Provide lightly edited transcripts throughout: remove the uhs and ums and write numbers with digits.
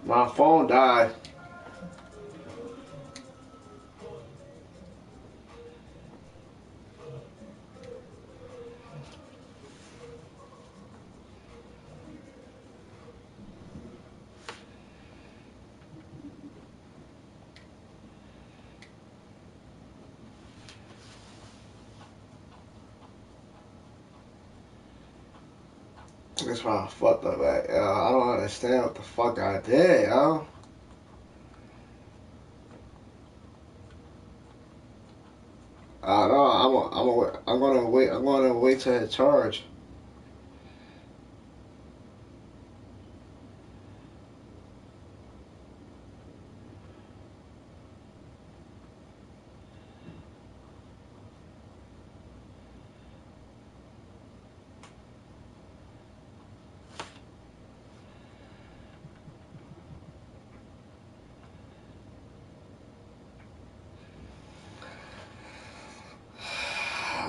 My phone died. That's why I fucked up at, yo. I don't understand what the fuck I did, yo. I know. I'm gonna wait. I'm gonna wait to hit charge.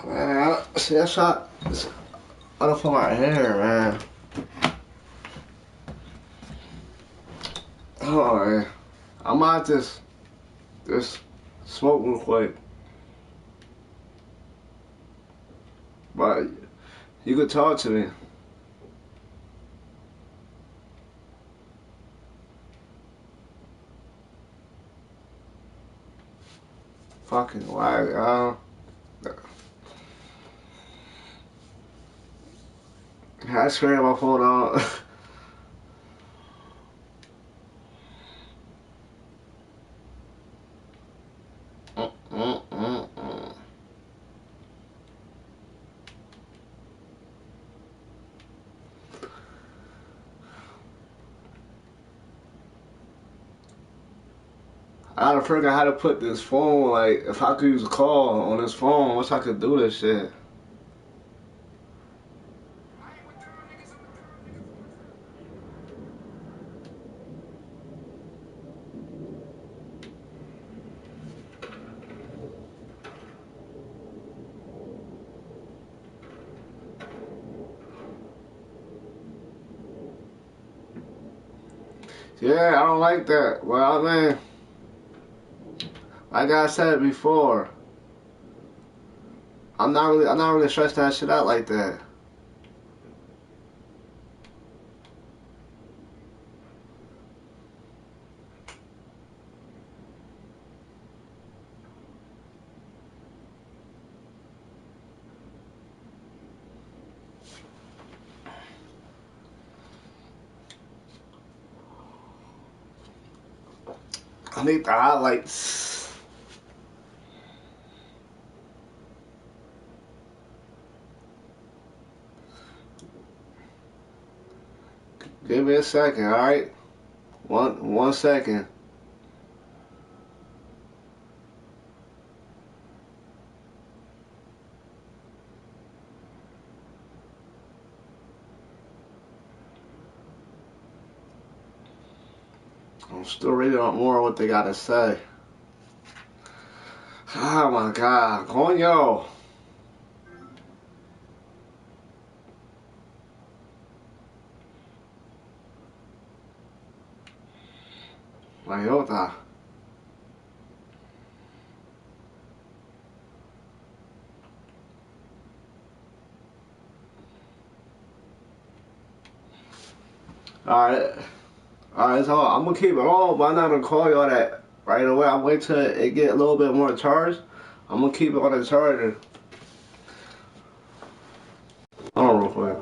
Man, see that shot? I don't feel my hair, man. Oh man, I might just smoke real quick. But you could talk to me. Fucking whack, yo. I screwed my phone out. I gotta figure out how to put this phone, like, if I could use a call on this phone, I wish I could do this shit. Yeah, I don't like that. Well, I mean, like I said before, I'm not really stressing that shit out like that. I need the highlights. Give me a second, alright? One second. I'm still reading on more of what they gotta say. Oh my god, coño. Mayota. Alright. Alright, so I'm gonna keep it on, but I'm not gonna call y'all that right away. I'll wait till it get a little bit more charged. I'm gonna keep it on the charger. Hold on real quick.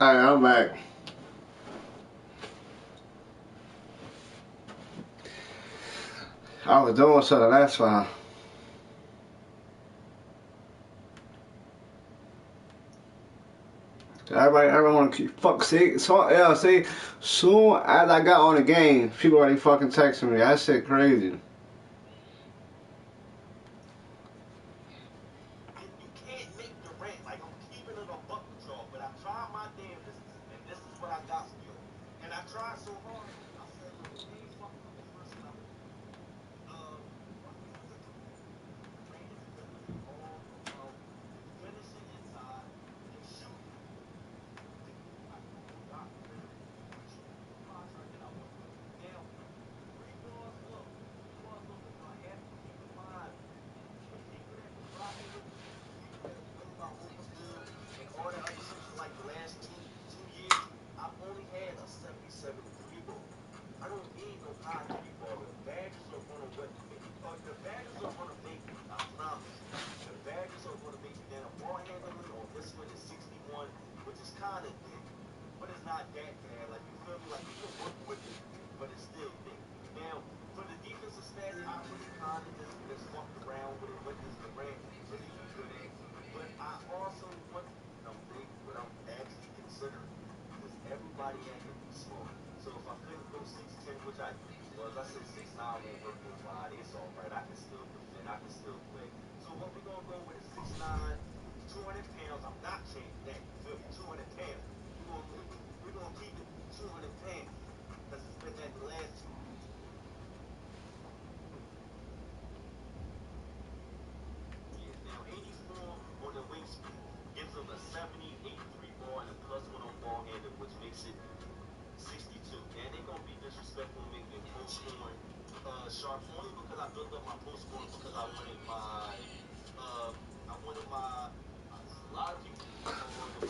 Alright, I'm back. I was doing something, that's fine. Everybody want to keep fuck. See, so yeah, see. Soon as I got on the game, people already fucking texting me. That shit crazy.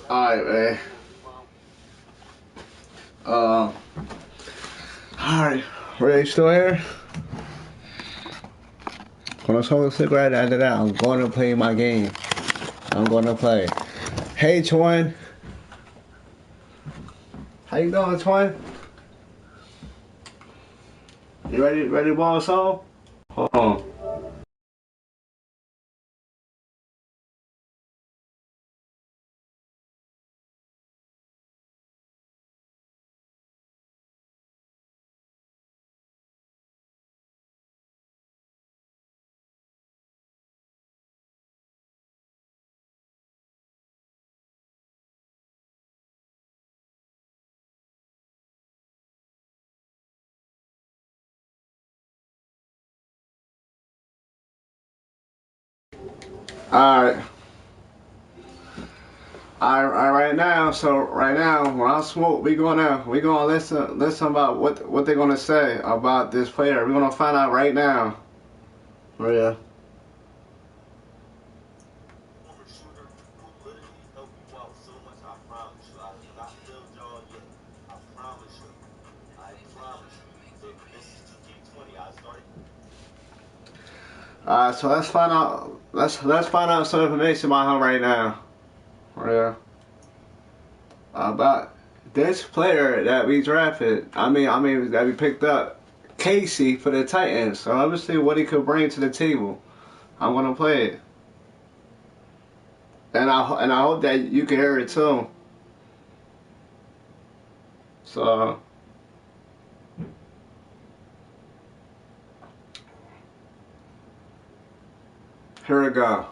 Alright, man. Alright. Ray, you still here? When I smoke a cigarette after that, I'm going to play my game. I'm going to play. Hey, Twin. How you doing, Twin? You ready to ball us all? Hold on. Alright. Right now, so right now, when I smoke, we gonna listen about what they're gonna say about this player. We're gonna find out right now. Oh yeah. Alright, so let's find out. Let's find out some information about him right now. Oh yeah. About this player that we drafted. I mean that we picked up, Casey for the Titans. So let me see what he could bring to the table. I'm gonna play it, and I hope that you can hear it too. So here we go.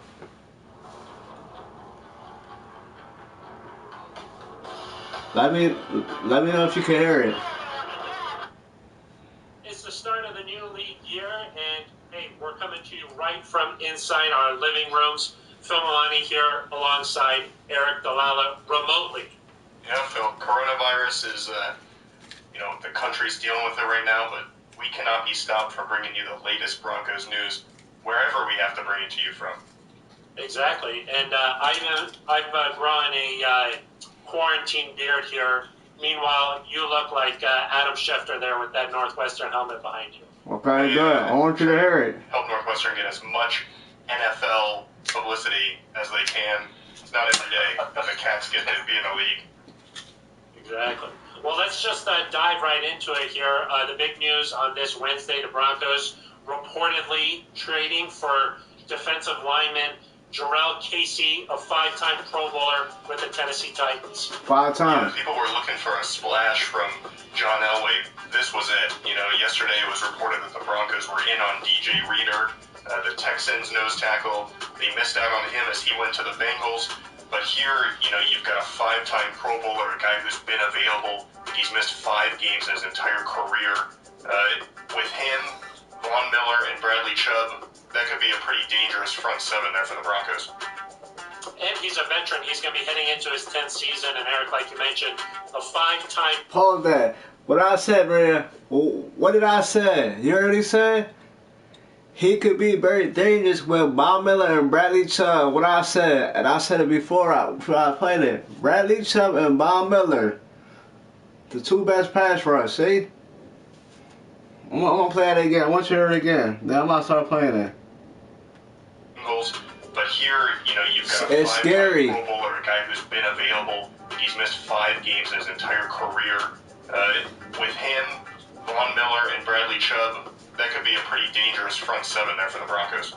Let me let me know if you can hear it. It's the start of the new league year, and hey, we're coming to you right from inside our living rooms. Phil Milani here alongside Eric Dalala remotely. Yeah, Phil, coronavirus is, the country's dealing with it right now, but we cannot be stopped from bringing you the latest Broncos news wherever we have to bring it to you from. Exactly, and I've grown a quarantine beard here. Meanwhile, you look like Adam Schefter there with that Northwestern helmet behind you. Okay, good. I want you to hear it. Help Northwestern get as much NFL publicity as they can. It's not every day that the Cats get to be in the league. Exactly. Well, let's just dive right into it here. The big news on this Wednesday, the Broncos reportedly trading for defensive lineman Jarrell Casey, a 5-time Pro Bowler with the Tennessee Titans. 5 times. Yeah, people were looking for a splash from John Elway. This was it. Yesterday it was reported that the Broncos were in on DJ Reader, the Texans nose tackle. They missed out on him as he went to the Bengals. But here, you've got a 5-time Pro Bowler, a guy who's been available. He's missed 5 games in his entire career. With him, Von Miller, and Bradley Chubb, that could be a pretty dangerous front 7 there for the Broncos. And he's a veteran. He's going to be heading into his 10th season. And Eric, like you mentioned, a 5-time... Pause that. What I said, Maria, what did I say? You already said? He could be very dangerous with Von Miller and Bradley Chubb. What I said, and I said it before I played it. Bradley Chubb and Von Miller, the 2 best pass rush. See? I'm gonna play it again. I want you to hear it again. Then I'm gonna start playing it. But here, you've got it's a 5-time scary. Pro Bowler, a guy who's been available. He's missed 5 games in his entire career. With him, Von Miller, and Bradley Chubb, that could be a pretty dangerous front 7 there for the Broncos.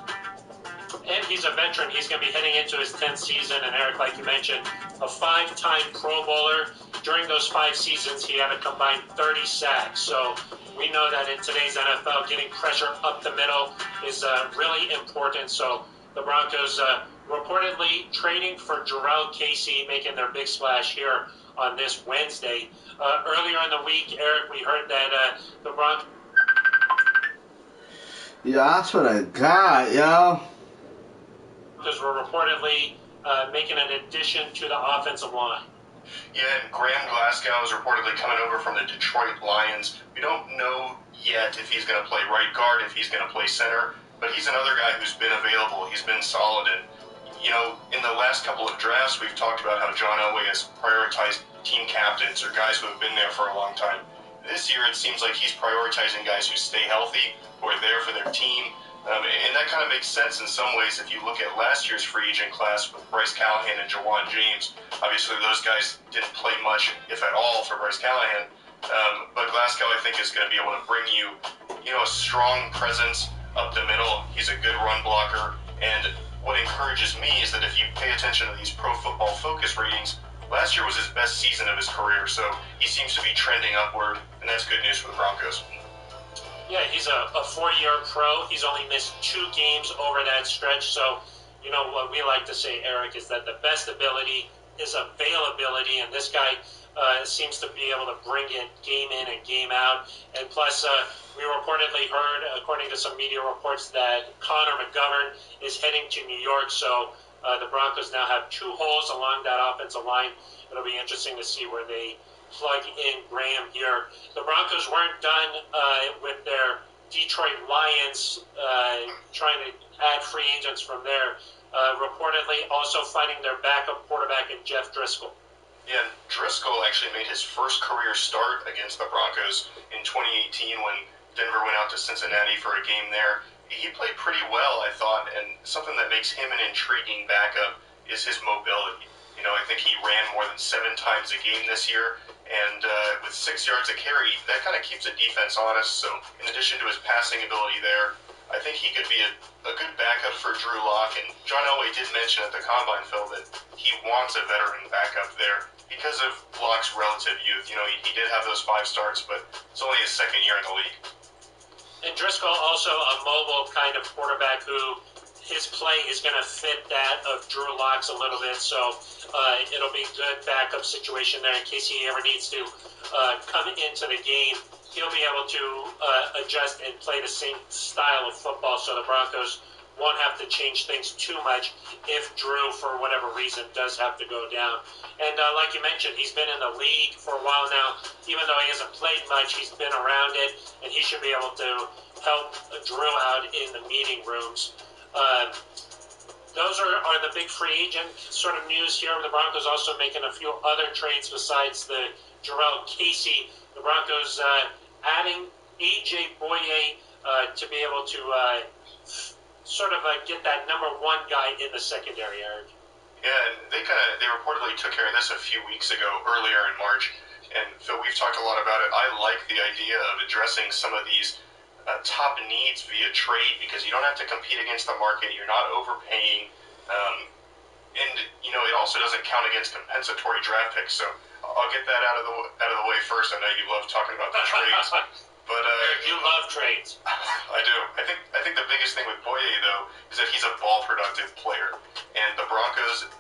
And he's a veteran. He's going to be heading into his 10th season. And Eric, like you mentioned, a 5-time Pro Bowler. During those 5 seasons, he had a combined 30 sacks. So we know that in today's NFL, getting pressure up the middle is really important. So the Broncos reportedly trading for Jarrell Casey, making their big splash here on this Wednesday. Earlier in the week, Eric, we heard that the Broncos... Yeah, I swear to God, yo. Because we're reportedly making an addition to the offensive line. Yeah, and Graham Glasgow is reportedly coming over from the Detroit Lions. We don't know yet if he's going to play right guard, if he's going to play center, but he's another guy who's been available. He's been solid. And, in the last couple of drafts, we've talked about how John Elway has prioritized team captains or guys who have been there for a long time. This year, it seems like he's prioritizing guys who stay healthy, who are there for their team. And that kind of makes sense in some ways if you look at last year's free agent class with Bryce Callahan and Jawan James. Obviously, those guys didn't play much, if at all, for Bryce Callahan. But Glasgow, I think, is going to be able to bring you, a strong presence up the middle. He's a good run blocker. And what encourages me is that if you pay attention to these Pro Football Focus ratings, last year was his best season of his career. So he seems to be trending upward, and that's good news for the Broncos. Yeah, he's a 4-year pro. He's only missed 2 games over that stretch. So, what we like to say, Eric, is that the best ability is availability. And this guy seems to be able to bring it game in and game out. And plus, we reportedly heard, according to some media reports, that Connor McGovern is heading to New York. So the Broncos now have 2 holes along that offensive line. It'll be interesting to see where they plug in Graham here. The Broncos weren't done with their Detroit Lions trying to add free agents from there. Reportedly also finding their backup quarterback in Jeff Driscoll. Yeah, Driscoll actually made his first career start against the Broncos in 2018 when Denver went out to Cincinnati for a game there. He played pretty well, I thought, and something that makes him an intriguing backup is his mobility. I think he ran more than 7 times a game this year, and with 6 yards a carry, that kind of keeps the defense honest. So in addition to his passing ability there, I think he could be a good backup for Drew Lock. And John Elway did mention at the Combine, Phil, that he wants a veteran backup there because of Lock's relative youth. He did have those 5 starts, but it's only his 2nd year in the league. And Driscoll also a mobile kind of quarterback who his play is going to fit that of Drew Lock's a little bit, so it'll be a good backup situation there in case he ever needs to come into the game. He'll be able to adjust and play the same style of football, so the Broncos won't have to change things too much if Drew, for whatever reason, does have to go down. And like you mentioned, he's been in the league for a while now. Even though he hasn't played much, he's been around it, and he should be able to help Drew out in the meeting rooms. Those are the big free agent sort of news here. The Broncos also making a few other trades besides the Jarrell Casey. The Broncos adding A.J. Boye to be able to sort of get that number 1 guy in the secondary, Eric. Yeah, and they reportedly took care of this a few weeks ago, earlier in March. And Phil, we've talked a lot about it. I like the idea of addressing some of these top needs via trade because you don't have to compete against the market. You're not overpaying. And it also doesn't count against compensatory draft picks. So I'll get that out of the way first. I know you love talking about the trades, but you love trades. I do. I think the biggest thing with Boye though is that he's a ball productive player, and the Broncos.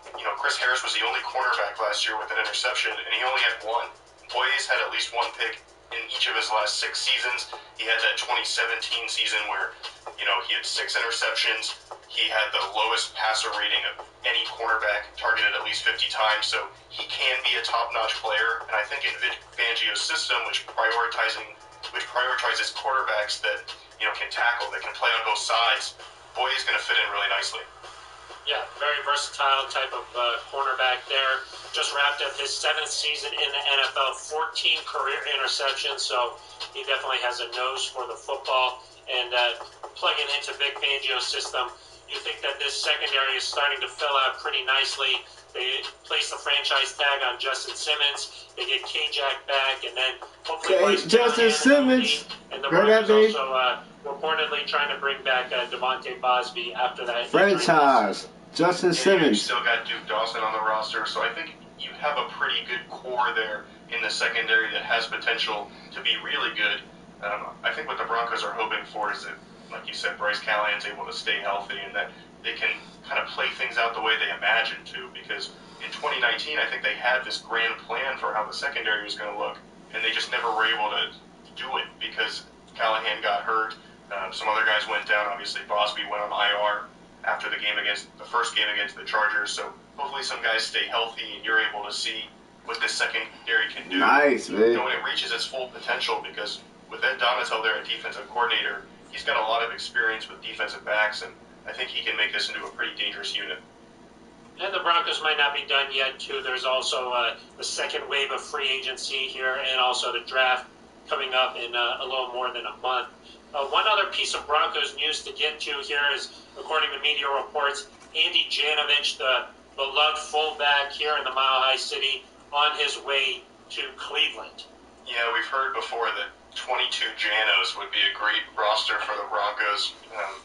Chris Harris was the only cornerback last year with an interception, and he only had one. Boye's had at least one pick in each of his last 6 seasons. He had that 2017 season where he had 6 interceptions. He had the lowest passer rating of any cornerback, targeted at least 50 times. So he can be a top-notch player. And I think in Vic Fangio's system, which prioritizes quarterbacks that can tackle, that can play on both sides, Boye is going to fit in really nicely. Yeah, very versatile type of cornerback there. Just wrapped up his 7th season in the NFL, 14 career interceptions. So he definitely has a nose for the football. And plugging into Vic Fangio's system, you think that this secondary is starting to fill out pretty nicely. They place the franchise tag on Justin Simmons. They get K-Jack back, and then hopefully Justin Simmons. And the Broncos also reportedly trying to bring back Devontae Bosby after that franchise. Justin Simmons. You still got Duke Dawson on the roster, so I think you have a pretty good core there in the secondary that has potential to be really good. I think what the Broncos are hoping for is that, like you said, Bryce Callahan's able to stay healthy and that they can kind of play things out the way they imagined to, because in 2019 I think they had this grand plan for how the secondary was going to look, and they just never were able to do it because Callahan got hurt. Some other guys went down. Obviously, Bosby went on IR after the first game against the Chargers. So hopefully some guys stay healthy and you're able to see what this secondary can do. Nice, man. When it reaches its full potential, because with Ed Donatel there at defensive coordinator, he's got a lot of experience with defensive backs, and I think he can make this into a pretty dangerous unit. And the Broncos might not be done yet, too. There's also the second wave of free agency here, and also the draft coming up in a little more than a month. One other piece of Broncos news to get to here is, according to media reports, Andy Janovich, the beloved fullback here in the Mile High City, on his way to Cleveland. Yeah, we've heard before that 22 Janos would be a great roster for the Broncos.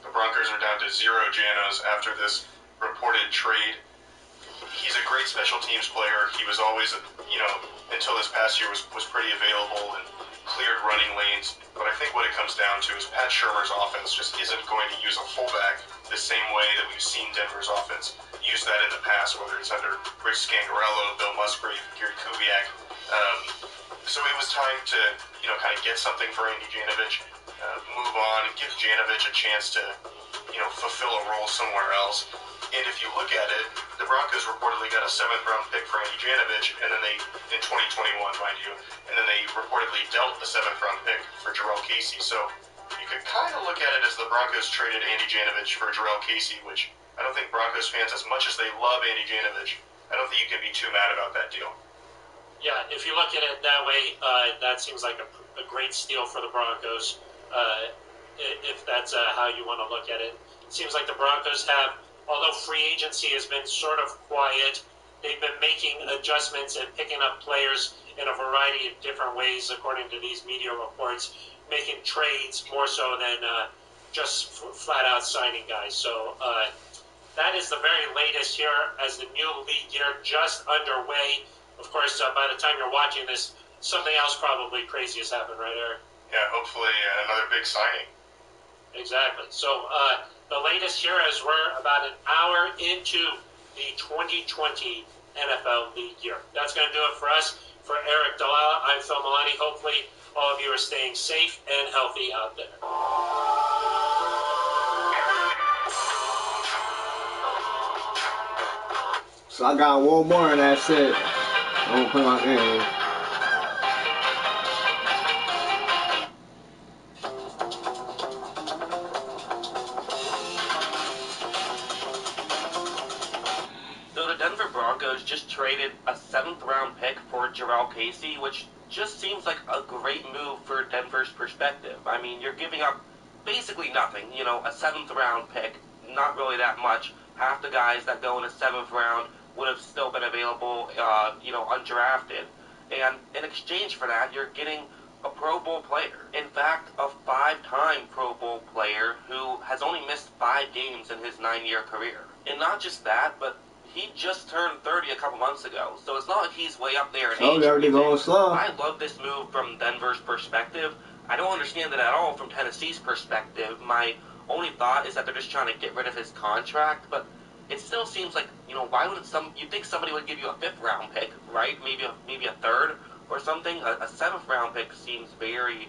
The Broncos are down to 0 Janos after this reported trade. He's a great special teams player. He was always, until this past year, was pretty available and cleared running lanes. But I think what it comes down to is Pat Shurmur's offense just isn't going to use a fullback the same way that we've seen Denver's offense use that in the past, whether it's under Rick Scangarello, Bill Musgrave, Gary Kubiak. So it was time to, kind of get something for Andy Janovich, move on and give Janovich a chance to, fulfill a role somewhere else. And if you look at it, the Broncos reportedly got a 7th-round pick for Andy Janovich, and then in 2021, mind you, and then they reportedly dealt the 7th-round pick for Jarrell Casey. So you could kind of look at it as the Broncos traded Andy Janovich for Jarrell Casey, which I don't think Broncos fans, as much as they love Andy Janovich, I don't think you can be too mad about that deal. Yeah, if you look at it that way, that seems like a great steal for the Broncos, if that's how you want to look at it. It seems like the Broncos have, although free agency has been sort of quiet, they've been making adjustments and picking up players in a variety of different ways, according to these media reports, making trades more so than just flat-out signing guys. So that is the very latest here as the new league year just underway. Of course, by the time you're watching this, something else probably crazy has happened, right, Eric? Yeah, hopefully another big signing. Exactly. So the latest here is we're about an hour into the 2020 NFL League year. That's going to do it for us. For Eric Dalala, I'm Phil Milani. Hopefully all of you are staying safe and healthy out there. So I got one more and that's it. I'm gonna play my game. So the Denver Broncos just traded a 7th-round pick for Jarrell Casey, which just seems like a great move for Denver's perspective. I mean, you're giving up basically nothing. A 7th-round pick, not really that much. Half the guys that go in the 7th round would have still been available, undrafted. And in exchange for that, you're getting a Pro Bowl player. In fact, a 5-time Pro Bowl player who has only missed 5 games in his 9-year career. And not just that, but he just turned 30 a couple months ago, so it's not like he's way up there in age. Already going slow. I love this move from Denver's perspective. I don't understand it at all from Tennessee's perspective. My only thought is that they're just trying to get rid of his contract, but it still seems like, why would you'd think somebody would give you a 5th round pick, right? Maybe a 3rd or something. A 7th round pick seems very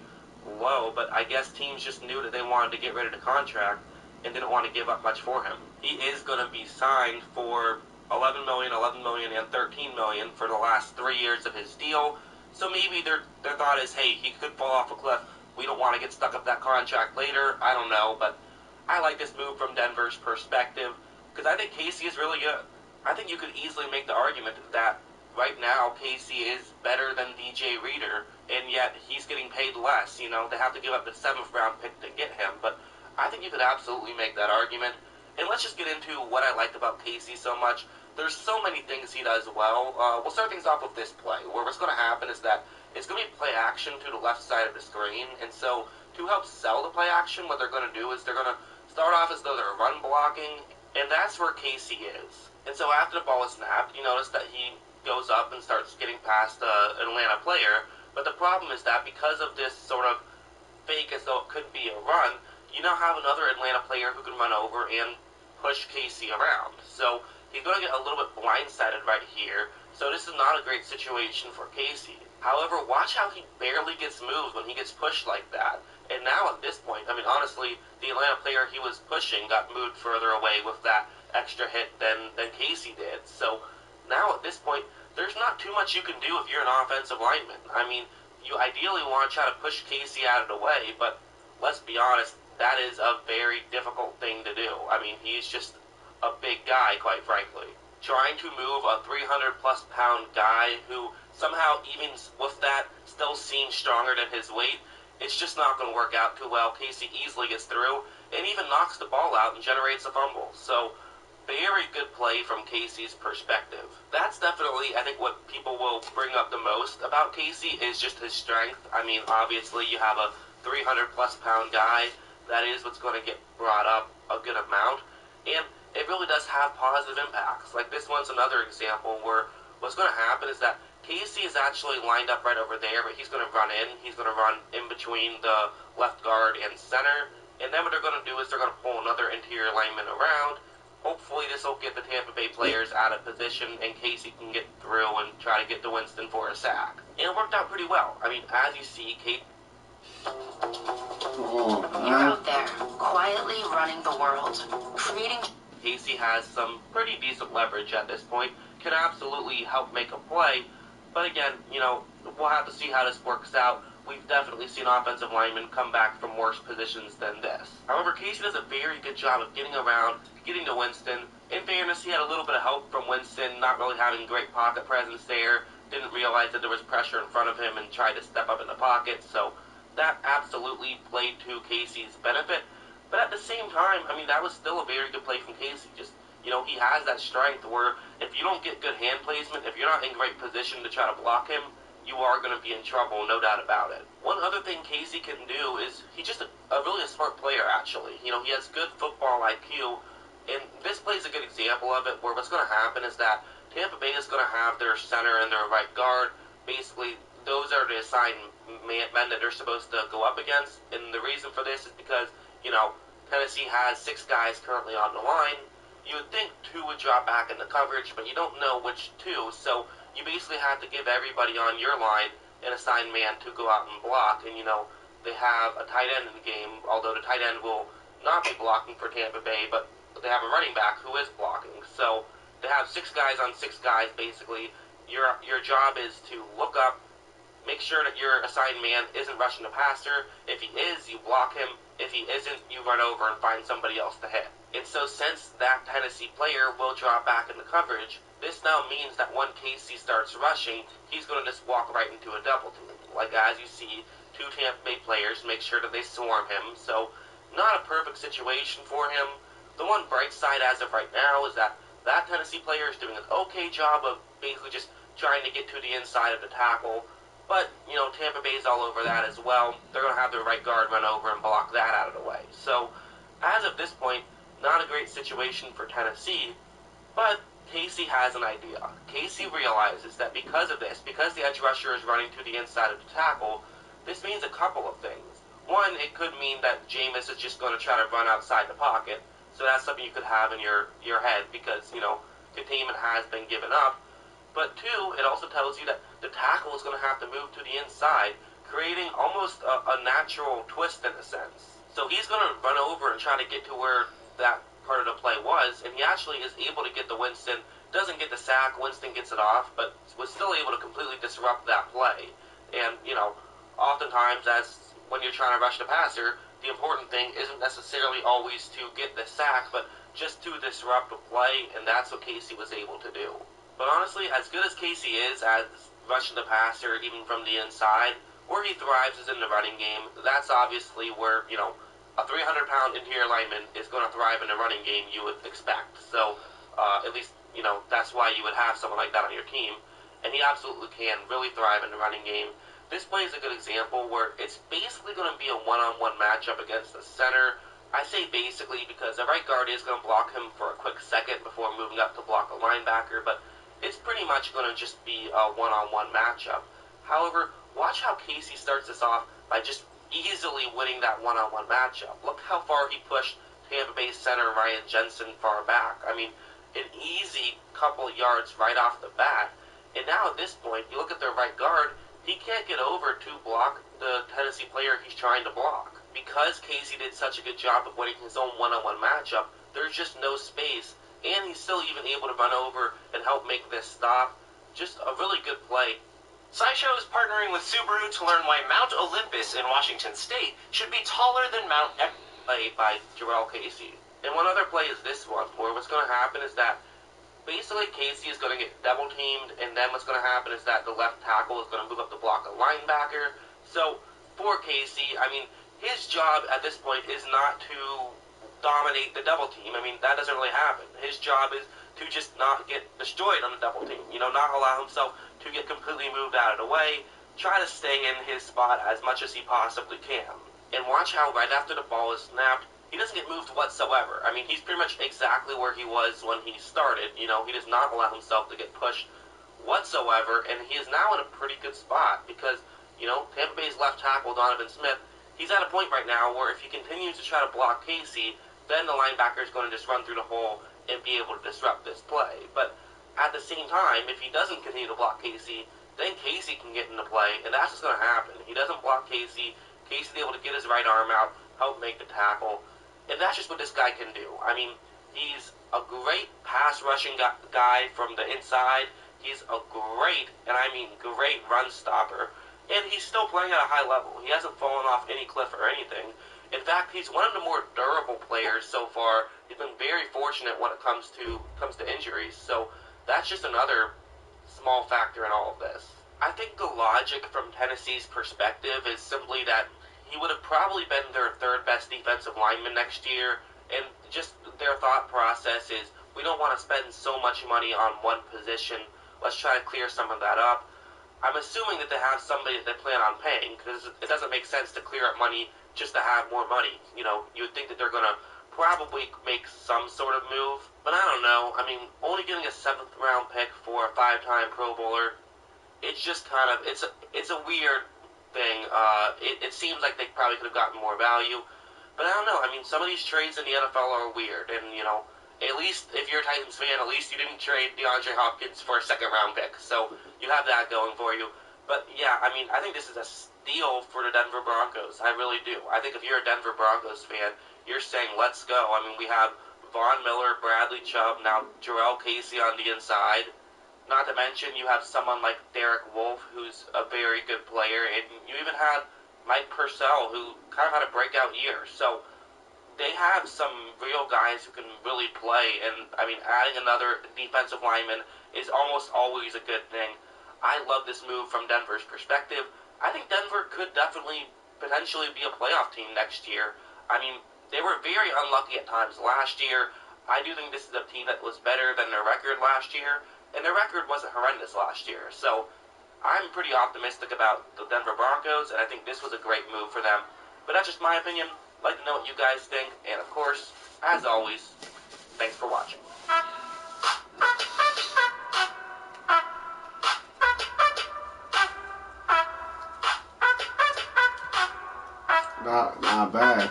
low, but I guess teams just knew that they wanted to get rid of the contract and didn't want to give up much for him. He is going to be signed for $11 million, and $13 million for the last 3 years of his deal. So maybe their thought is, hey, he could fall off a cliff. We don't want to get stuck up that contract later. I don't know, but I like this move from Denver's perspective because I think Casey is really good. I think you could easily make the argument that right now Casey is better than DJ Reader, and yet he's getting paid less. They have to give up the 7th round pick to get him, but I think you could absolutely make that argument. And let's just get into what I liked about Casey so much. There's so many things he does well. We'll start things off with this play, where what's going to happen is that it's going to be play action to the left side of the screen. And so to help sell the play action, what they're going to do is they're going to start off as though they're run blocking, and that's where Casey is. And so after the ball is snapped, you notice that he goes up and starts getting past an Atlanta player. But the problem is that because of this sort of fake as though it could be a run, you now have another Atlanta player who can run over and push Casey around. So he's going to get a little bit blindsided right here. So this is not a great situation for Casey. However, watch how he barely gets moved when he gets pushed like that. And now at this point, honestly, the Atlanta player he was pushing got moved further away with that extra hit than Casey did. So now at this point, there's not too much you can do if you're an offensive lineman. You ideally want to try to push Casey out of the way, but let's be honest, that is a very difficult thing to do. He's just a big guy, quite frankly. Trying to move a 300-plus pound guy who somehow, even with that, still seems stronger than his weight, it's just not going to work out too well. Casey easily gets through and even knocks the ball out and generates a fumble. So, very good play from Casey's perspective. That's definitely, I think, what people will bring up the most about Casey is just his strength. Obviously, you have a 300-plus pound guy. That is what's going to get brought up a good amount. And it really does have positive impacts. Like this one's another example where what's going to happen is that Casey is actually lined up right over there, but he's going to run in. He's going to run in between the left guard and center. And then what they're going to do is they're going to pull another interior lineman around. Hopefully this will get the Tampa Bay players out of position and Casey can get through and try to get to Winston for a sack. And it worked out pretty well. As you see, You're out there, quietly running the world, creating... Casey has some pretty decent leverage at this point, can absolutely help make a play, but again, we'll have to see how this works out. We've definitely seen offensive linemen come back from worse positions than this. However, Casey does a very good job of getting around, getting to Winston. In fairness, he had a little bit of help from Winston, not really having great pocket presence there, didn't realize that there was pressure in front of him and tried to step up in the pocket, so that absolutely played to Casey's benefit. But at the same time, that was still a very good play from Casey. Just, he has that strength where if you don't get good hand placement, if you're not in great position to try to block him, you are going to be in trouble, no doubt about it. One other thing Casey can do is he's just a really smart player, actually. He has good football IQ, and this plays a good example of it, where what's going to happen is that Tampa Bay is going to have their center and their right guard. Basically, those are the assigned men that they're supposed to go up against, and the reason for this is because, Tennessee has 6 guys currently on the line. You would think 2 would drop back into coverage, but you don't know which 2, so you basically have to give everybody on your line an assigned man to go out and block, and they have a tight end in the game, although the tight end will not be blocking for Tampa Bay, but they have a running back who is blocking. So they have 6 guys on 6 guys, basically. Your job is to look up, make sure that your assigned man isn't rushing the passer. If he is, you block him. If he isn't, you run over and find somebody else to hit. And so since that Tennessee player will drop back into coverage, this now means that when Casey starts rushing, he's going to just walk right into a double team. Like as you see, 2 Tampa Bay players make sure that they swarm him. So not a perfect situation for him. The one bright side as of right now is that Tennessee player is doing an okay job of basically just trying to get to the inside of the tackle. But, Tampa Bay's all over that as well. They're going to have their right guard run over and block that out of the way. So, as of this point, not a great situation for Tennessee, but Casey has an idea. Casey realizes that because of this, because the edge rusher is running to the inside of the tackle, this means a couple of things. One, it could mean that Jameis is just going to try to run outside the pocket, so that's something you could have in your head because, containment has been given up. But two, it also tells you that the tackle is going to have to move to the inside, creating almost a natural twist in a sense. So he's going to run over and try to get to where that part of the play was, and he actually is able to get the Winston, doesn't get the sack, Winston gets it off, but was still able to completely disrupt that play. And, oftentimes when you're trying to rush the passer, the important thing isn't necessarily always to get the sack, but just to disrupt the play, and that's what Casey was able to do. But honestly, as good as Casey is at rushing the passer, even from the inside, where he thrives is in the running game. That's obviously where, a 300-pound interior lineman is going to thrive in the running game, you would expect. So, at least, that's why you would have someone like that on your team. And he absolutely can really thrive in the running game. This play is a good example where it's basically going to be a one-on-one matchup against the center. I say basically because the right guard is going to block him for a quick second before moving up to block a linebacker, but it's pretty much going to just be a one-on-one matchup. However, watch how Casey starts this off by just easily winning that one-on-one matchup. Look how far he pushed Tampa Bay center Ryan Jensen far back. I mean, an easy couple of yards right off the bat. And now at this point, you look at their right guard, he can't get over to block the Tennessee player he's trying to block. Because Casey did such a good job of winning his own one-on-one matchup, there's just no space, and he's still even able to run over and help make this stop. Just a really good play. SciShow is partnering with Subaru to learn why Mount Olympus in Washington State should be taller than Mount Everest. Play by Jarrell Casey. And one other play is this one, where what's going to happen is that basically Casey is going to get double teamed, and then what's going to happen is that the left tackle is going to move up to block a linebacker. So for Casey, I mean, his job at this point is not to dominate the double team. I mean, that doesn't really happen. His job is to just not get destroyed on the double team. Not allow himself to get completely moved out of the way. Try to stay in his spot as much as he possibly can. And watch how right after the ball is snapped, he doesn't get moved whatsoever. I mean, he's pretty much exactly where he was when he started. He does not allow himself to get pushed whatsoever, and he is now in a pretty good spot because, Tampa Bay's left tackle, Donovan Smith, he's at a point right now where if he continues to try to block Casey, then the linebacker is going to just run through the hole and be able to disrupt this play. But at the same time, if he doesn't continue to block Casey, then Casey can get into play, and that's what's going to happen. He doesn't block Casey. Casey's able to get his right arm out, help make the tackle, and that's just what this guy can do. I mean, he's a great pass rushing guy from the inside. He's a great, and I mean great, run stopper, and he's still playing at a high level. He hasn't fallen off any cliff or anything. In fact, he's one of the more durable players so far. He's been very fortunate when it comes to injuries, so that's just another small factor in all of this. I think the logic from Tennessee's perspective is simply that he would have probably been their third best defensive lineman next year, and just their thought process is, we don't want to spend so much money on one position, let's try to clear some of that up. I'm assuming that they have somebody that they plan on paying, because it doesn't make sense to clear up money just to have more money. You would think that they're going to probably make some sort of move, but I don't know. I mean, only getting a 7th round pick for a 5-time Pro Bowler, it's just kind of, it's a weird thing. It seems like they probably could have gotten more value, but I don't know. I mean, some of these trades in the NFL are weird, and at least if you're a Titans fan, at least you didn't trade DeAndre Hopkins for a 2nd round pick, so you have that going for you. But yeah, I mean, I think this is a steal for the Denver Broncos. I really do. I think if you're a Denver Broncos fan, you're saying, let's go. I mean, we have Von Miller, Bradley Chubb, now Jarrell Casey on the inside. Not to mention, you have someone like Derek Wolfe, who's a very good player, and you even have Mike Purcell, who kind of had a breakout year. So they have some real guys who can really play, and I mean, adding another defensive lineman is almost always a good thing. I love this move from Denver's perspective. I think Denver could definitely potentially be a playoff team next year. I mean, they were very unlucky at times last year. I do think this is a team that was better than their record last year, and their record wasn't horrendous last year. So I'm pretty optimistic about the Denver Broncos, and I think this was a great move for them. But that's just my opinion. I'd like to know what you guys think, and of course, as always, thanks for watching. Not bad.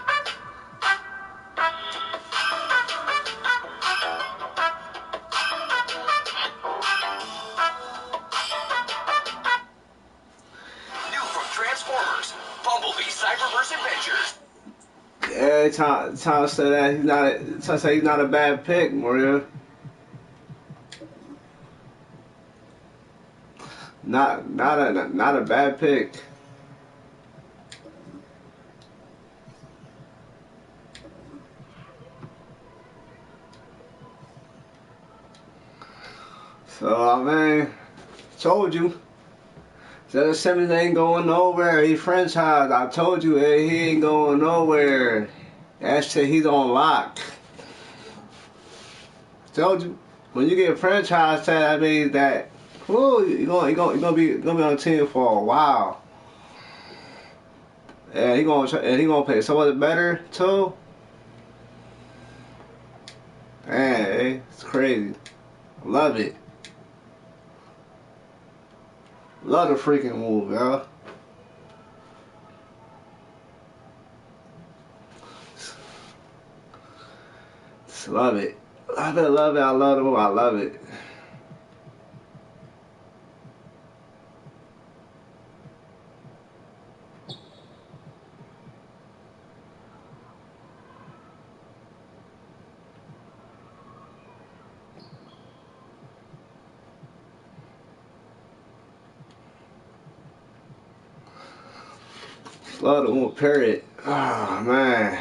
New from Transformers, Bumblebee Cyberverse Adventures. Every time I say that he's not a bad pick, Mario. Not a bad pick. So I mean, told you. Zeta Simmons ain't going nowhere. He franchise. I told you, he ain't going nowhere. That shit, he's on lock. Told you. When you get a franchise tag, that means that you're gonna be on the team for a while. And he gonna play someone better too. Man, it's crazy. Love it. Love the freaking move, y'all. Just love it. Love it, love it. I love the move. I love it. Love the move, period. Oh, man.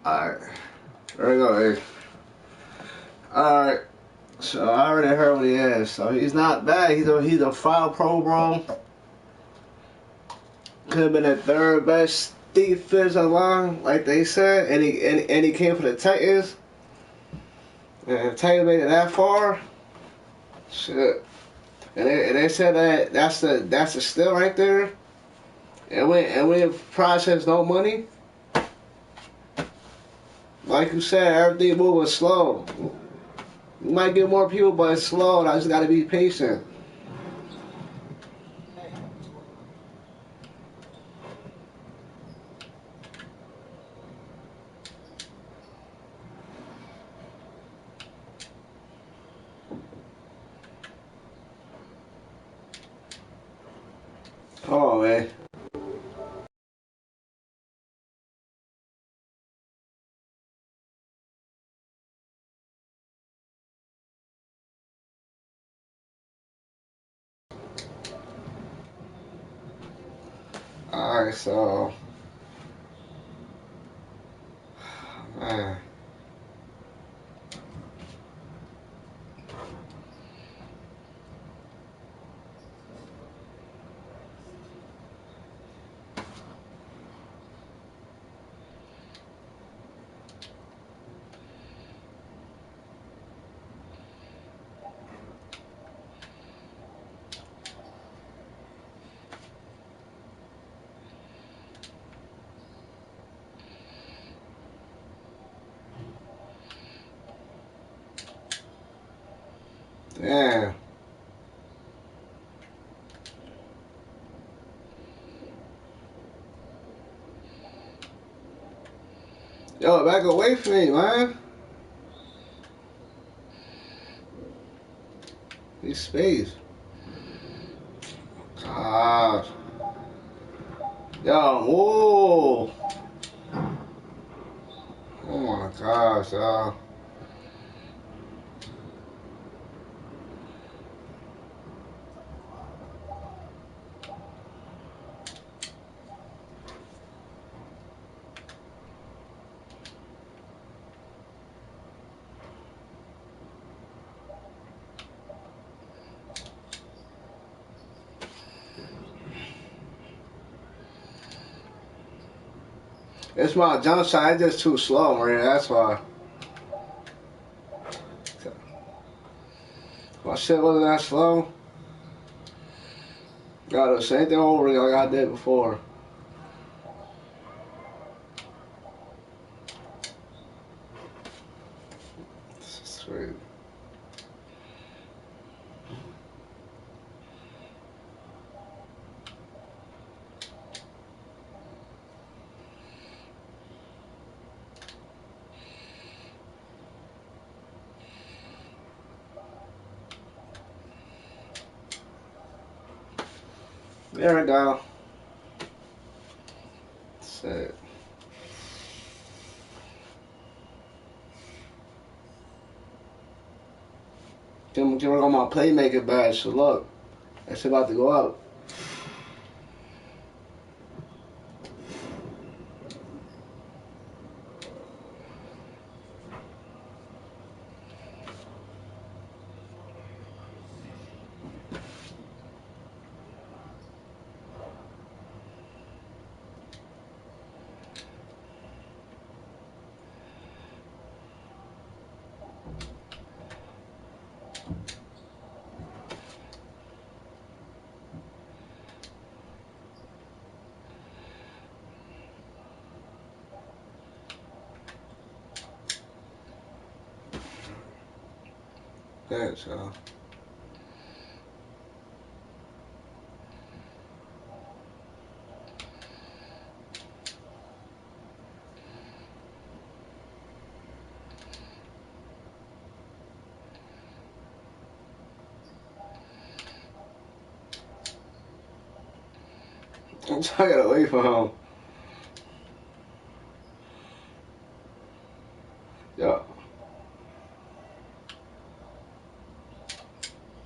Alright. There we go, hey. Alright. So I already heard what he has. So he's not bad. He's a 5 Pro Bowl. Could have been the third best defensive line, like they said, and he came for the Titans. And if Titans made it that far, shit. And they said that's a steal right there. And we process no money. Like you said, everything moving slow. You might get more people, but it's slow. I just gotta be patient. Come on, man. Alright, so man. Damn. Yo, back away from me, man. Need space. Gosh. Yo, whoa. Oh my gosh, yo. It's my jump shot, it's just too slow, man. That's why. My shit wasn't that slow. Got the same thing over like I did before. Sweet. There we go. That's it. Can work on my playmaker badge, so look. That's about to go up. Thanks, y'all. I'm trying to get away from him. Yo.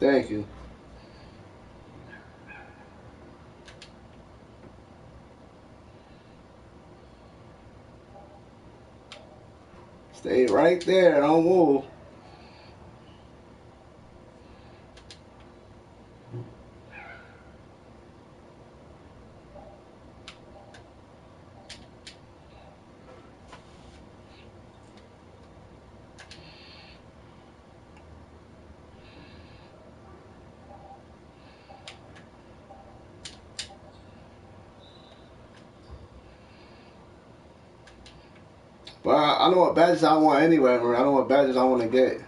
Thank you. Stay right there, don't move. But I know what badges I want anyway, man. I know what badges I want to get.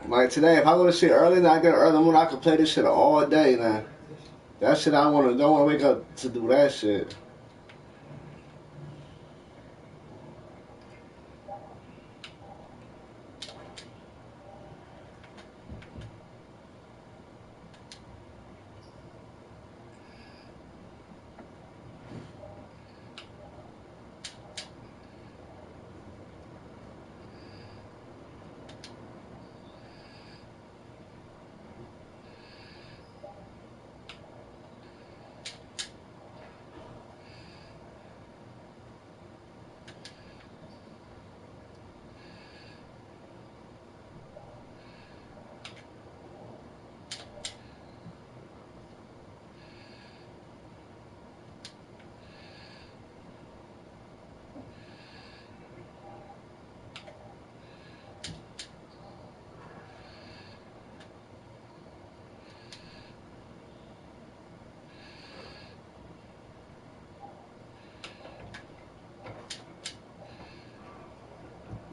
Like today, if I go to shit early, then I get early in the morning, I can play this shit all day, man. That shit I don't want to wake up to do that shit.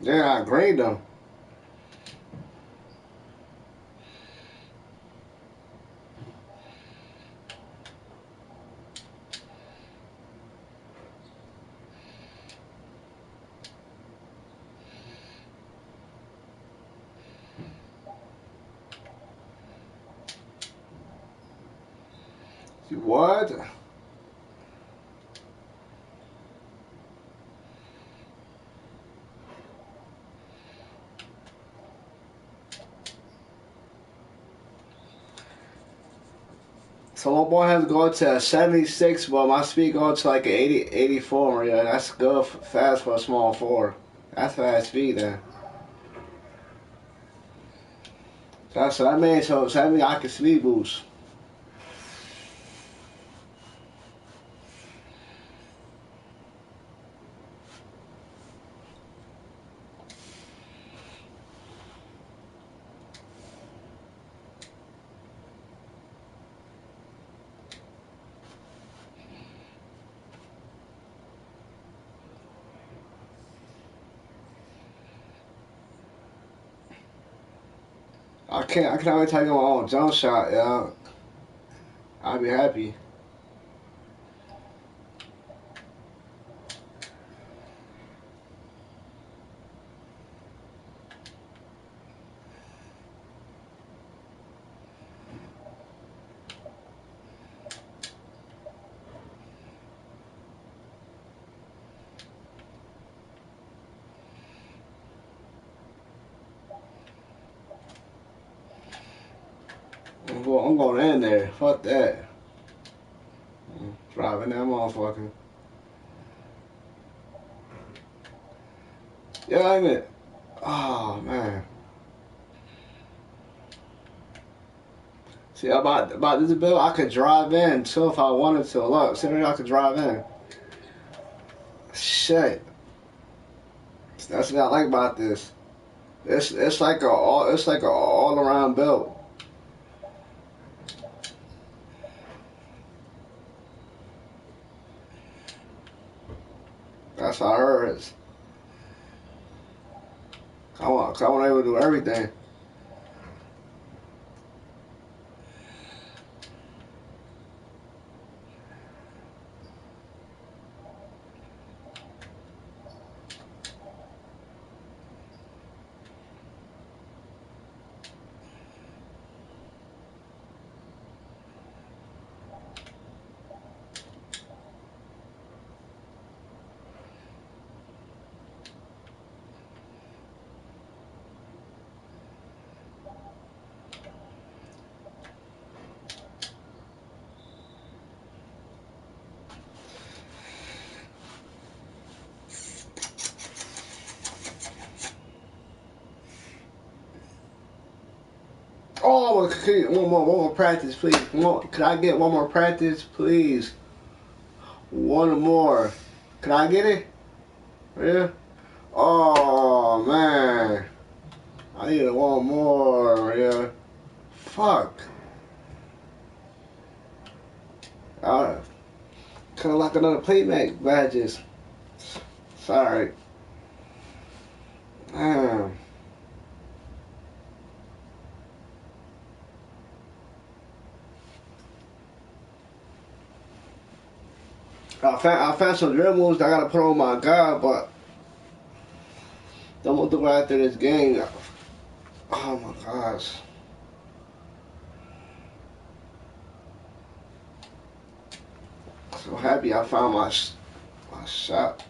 Yeah, I greened them. What? So my boy has to go to a 76, but my speed go to like an 80, 84. Yeah, that's good, fast for a small 4. That's fast speed then. So that means I can speed boost. I can always take my own jump shot, yeah. I'll be happy. I'm going in there. Fuck that. Driving that motherfucker. Yeah, I mean, oh man. See about this bill, I could drive in too if I wanted to. Look, see there I could drive in. Shit. That's what I like about this. It's like a all around build. That's how I heard it. I want able to do everything. Oh, one more practice, please. Could I get one more practice, please? One more. Can I get it? Yeah. Oh man, I need one more. Yeah. Fuck. Kind of like another playmate badges. Sorry. Damn. I found some drill moves that I gotta put on my guy, but I'm gonna do it after this game. Oh my gosh. So happy I found my shot.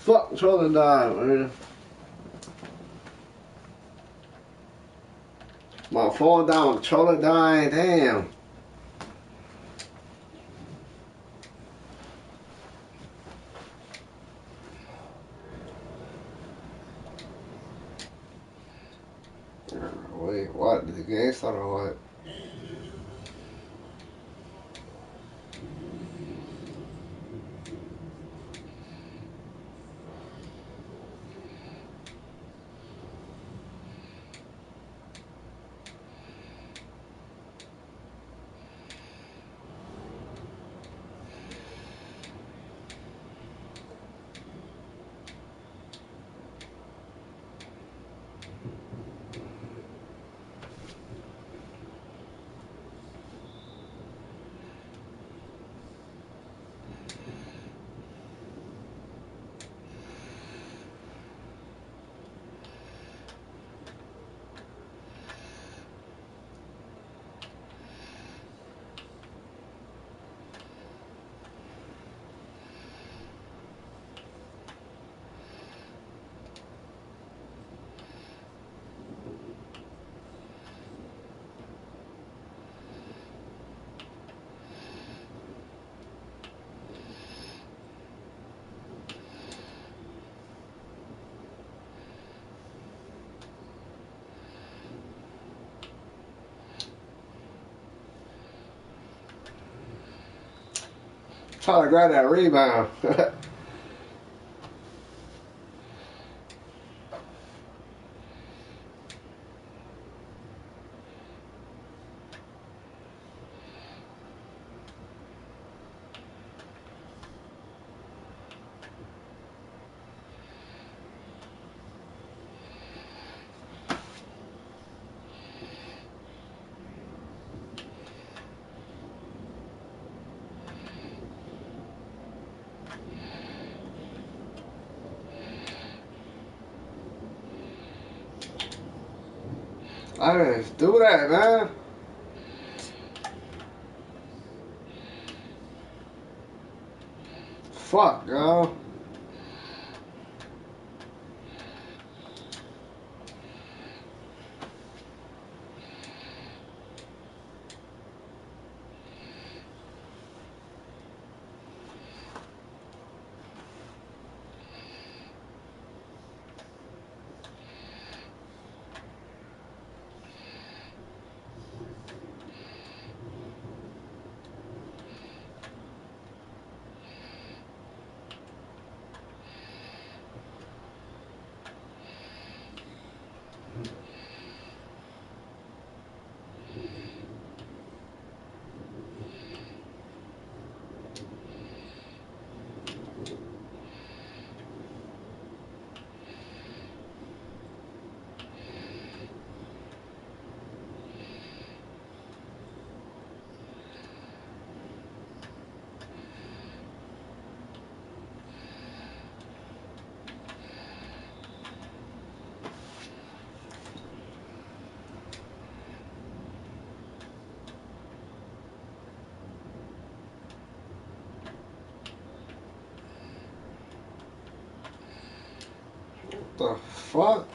fuck, controller died, man. My phone down, controller died, damn. Wait, what? Did the game start or what? Trying to grab that rebound. I didn't do that, man. Fuck, yo. The fuck?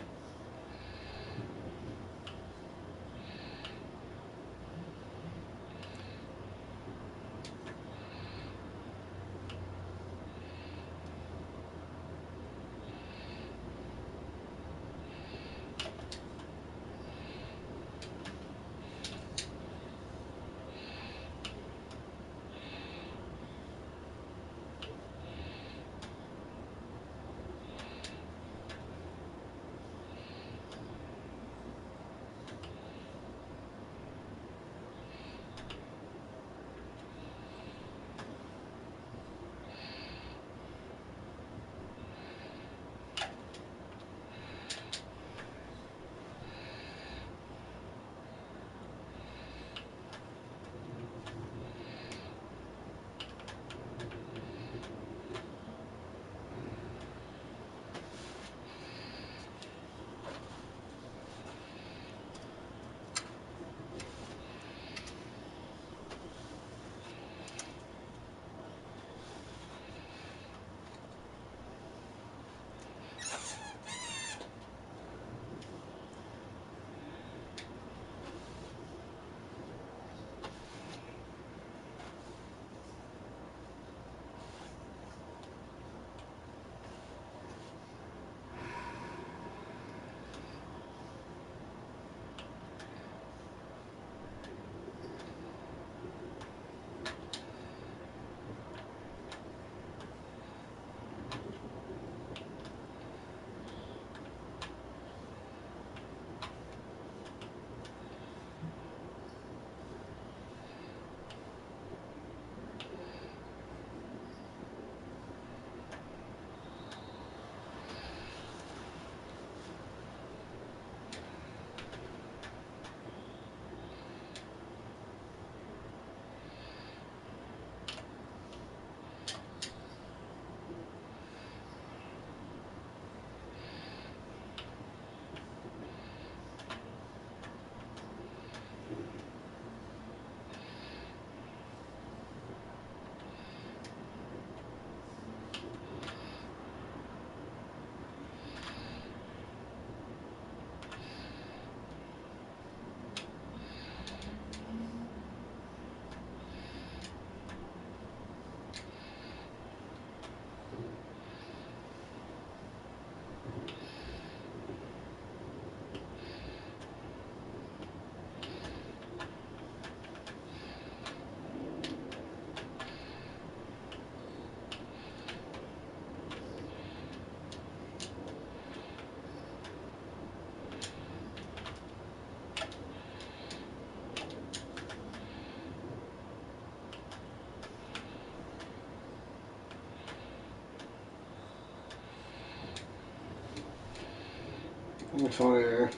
Which one here?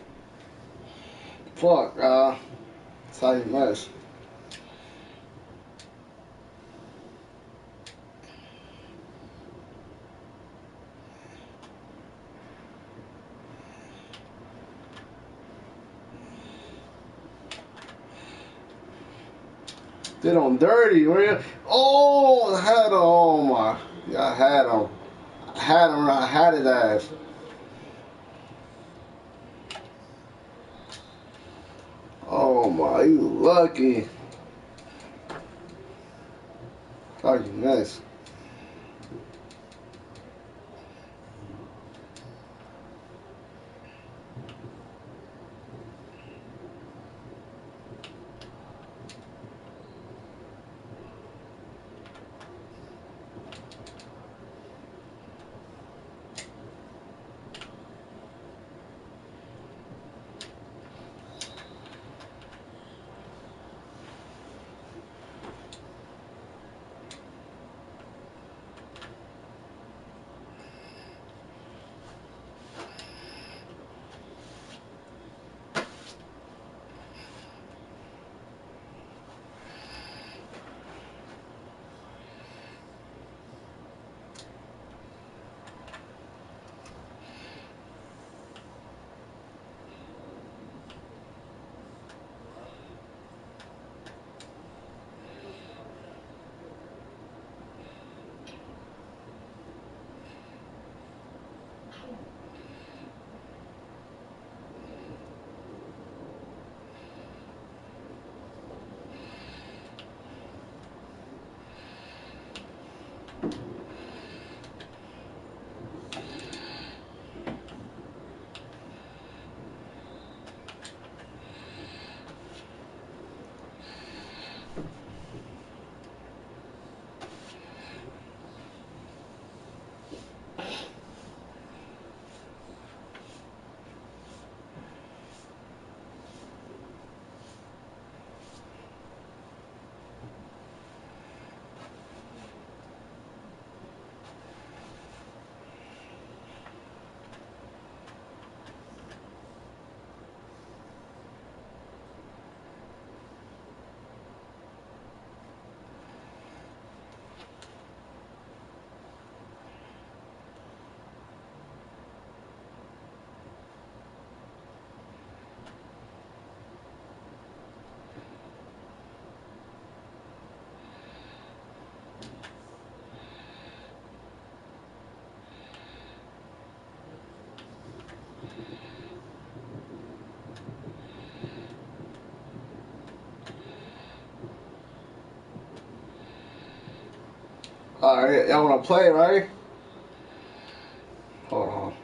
Fuck, that's how you mess. Did on dirty, real. Oh, I had him. Oh my, yeah, I had him. I had him. I had his ass. Oh my, you lucky. Oh, you nice. Alright, y'all wanna play, right? Hold on.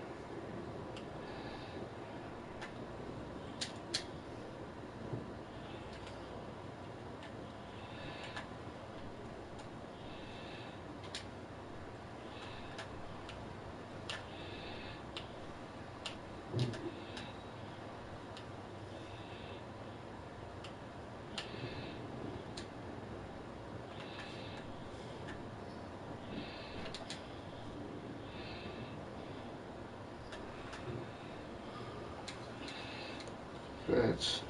Bitch.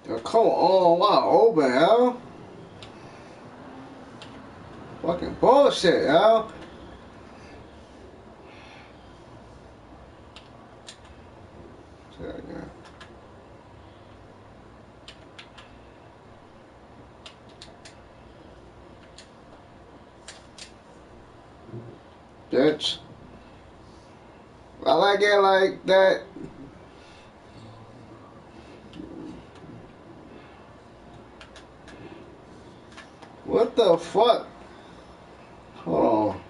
Yo, come on, why open, yo? Fucking bullshit, yo. Bitch. I like it like that. What the fuck? Hold on.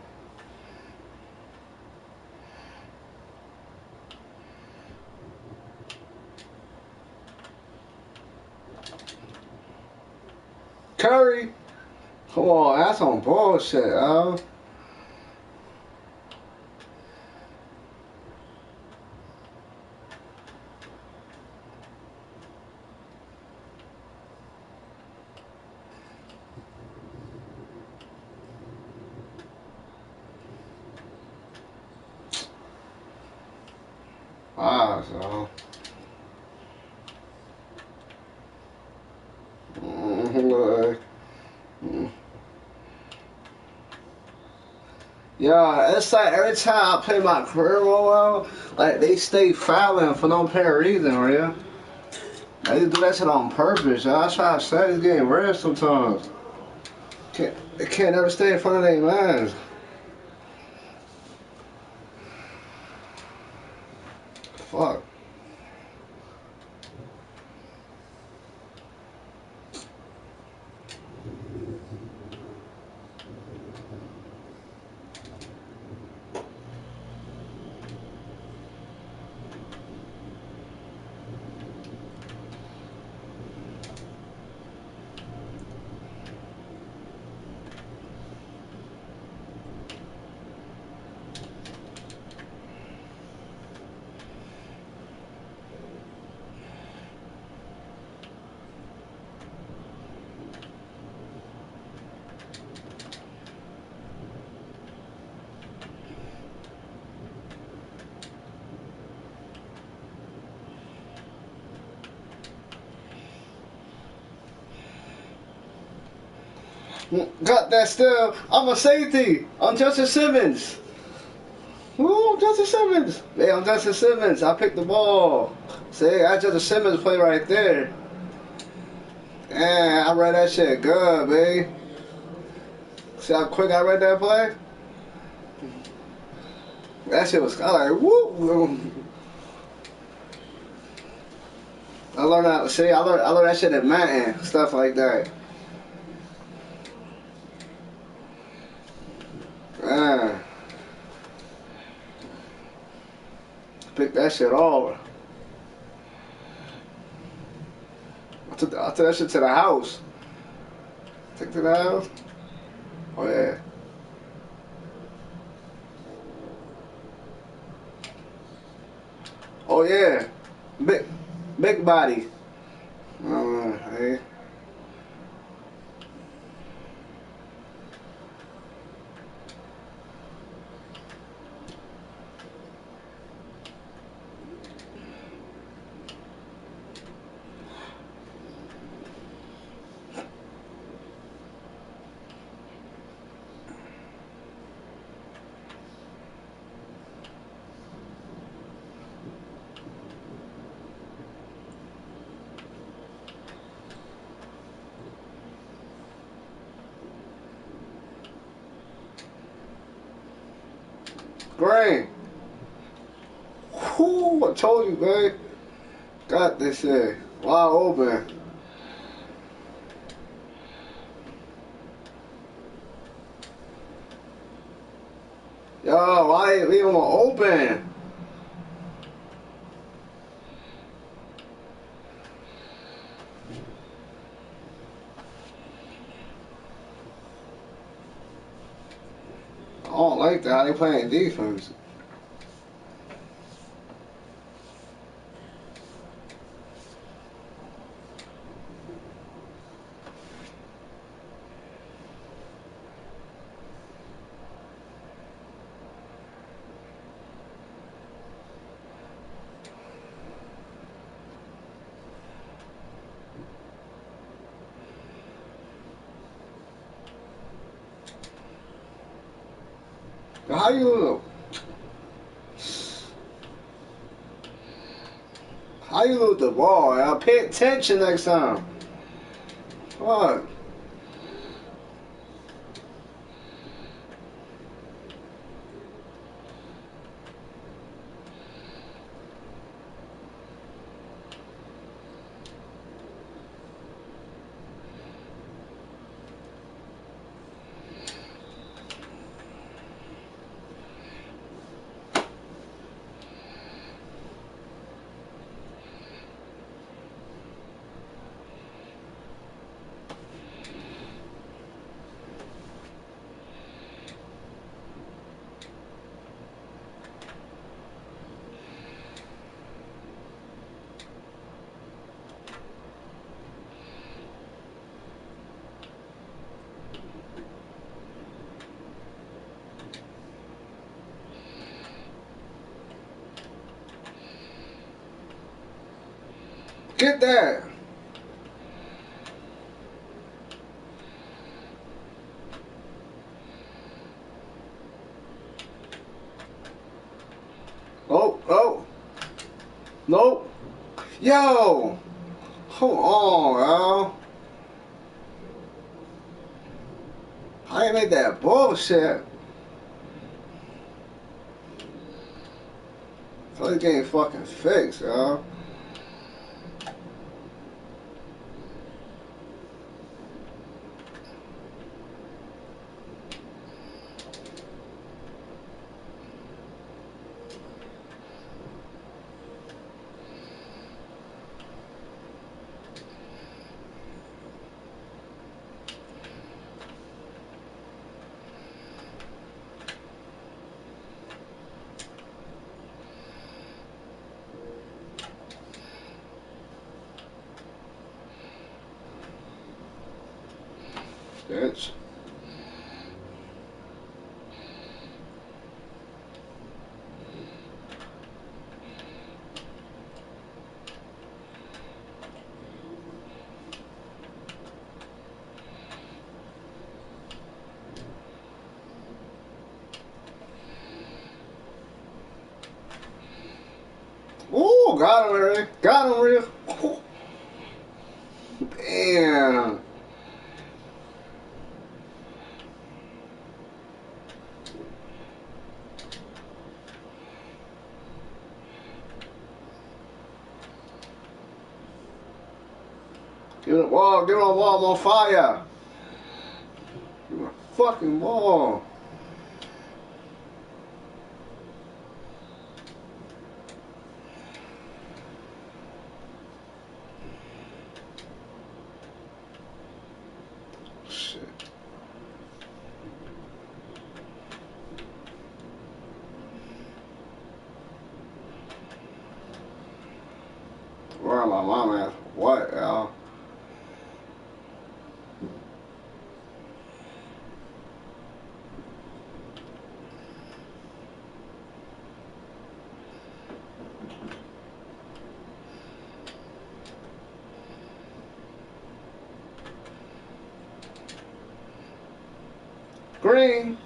Curry? Come on, that's on bullshit, yo. Ah, so. Yeah, it's like every time I play my career well, like they stay fouling for no apparent reason, real. They do that shit on purpose. Yo. I try to say it's getting red sometimes. They can't ever stay in front of their man. Fuck. Got that still. I'm a safety. I'm Justin Simmons. Ooh, I'm Justin Simmons. Hey, I'm Justin Simmons. I picked the ball. See, I Justin Simmons play right there. Man, I read that shit good, babe. See how quick I read that play? That shit was, I like, whoop. I learned that, see, I learned that shit at Manton, stuff like that. Man. Pick that shit over. I took that shit to the house. Take it to the house? Oh, yeah. Oh, yeah. Big body. Hey. Green. Whoo, I told you, babe. Got this shit. Wide open. Yo, why ain't leave him open? I don't like that. How they playing defense. How you lose the ball? I'll pay attention next time. What? Get that. Oh, oh. Nope. Yo. Hold on, bro. How you make that bullshit? So this game fucking fixed, yo. Bitch. Ooh, got him already. Got him real. Ooh. Damn. Give me the wall. Give me the wall. I'm on fire. Give me the fucking wall. Shit. Where am I, mom at? What, y'all? Green.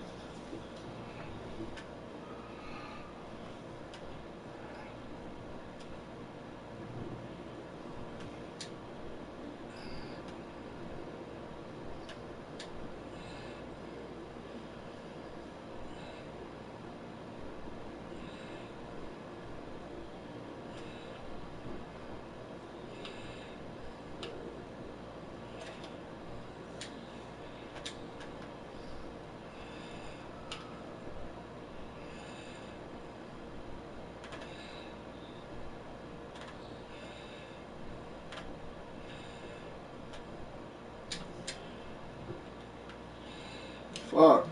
Fuck.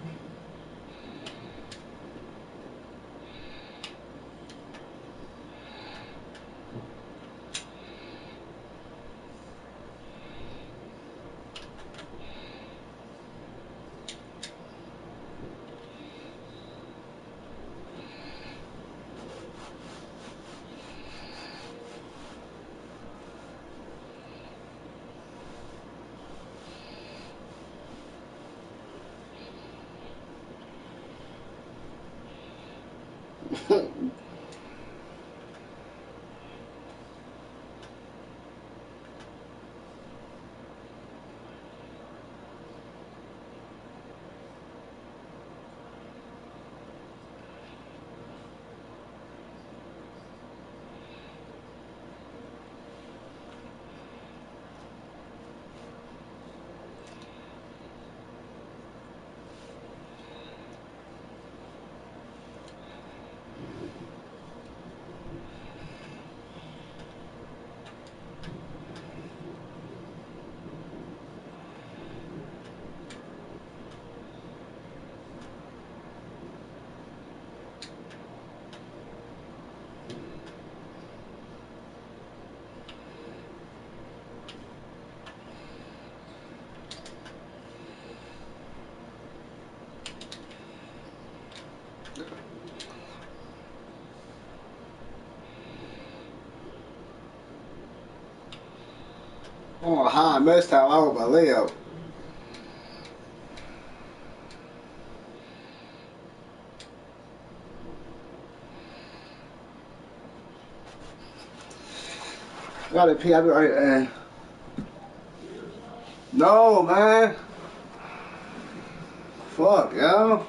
Oh, how I missed how I was a Leo. I gotta pee. I'll be right there. No, man. Fuck, yo.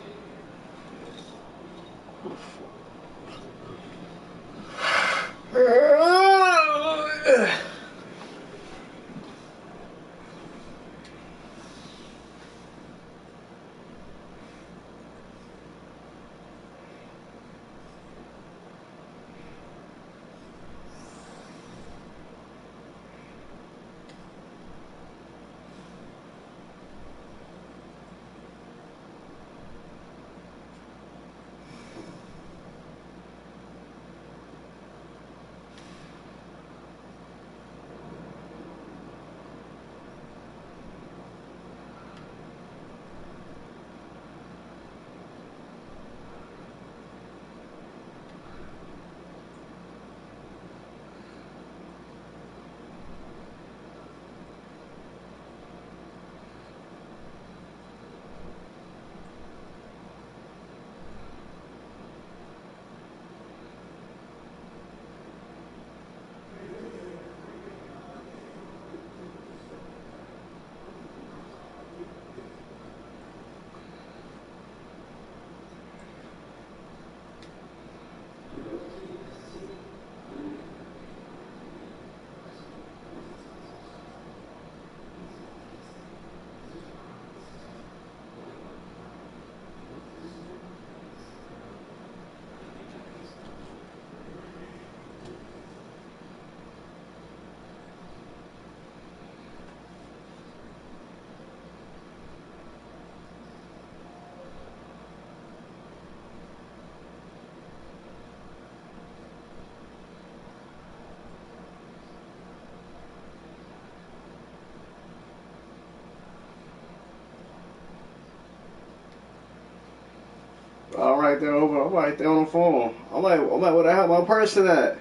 I'm right there over. I'm right there on the phone. I'm like, where the hell my person at?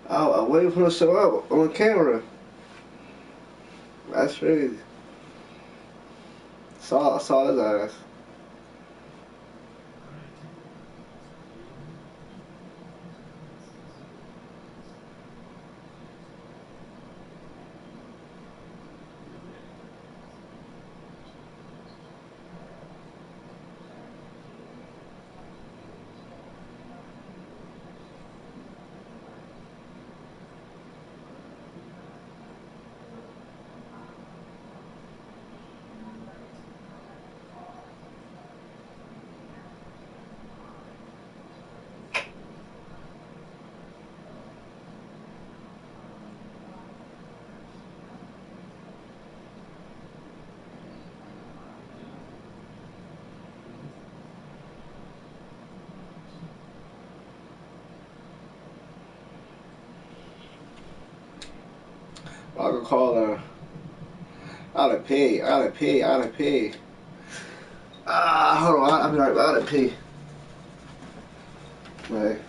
I'm waiting for her to show up on camera. That's crazy. I saw his ass. I could call her. I gotta pay. Hold on. I'll be right back. I gotta pay. Right.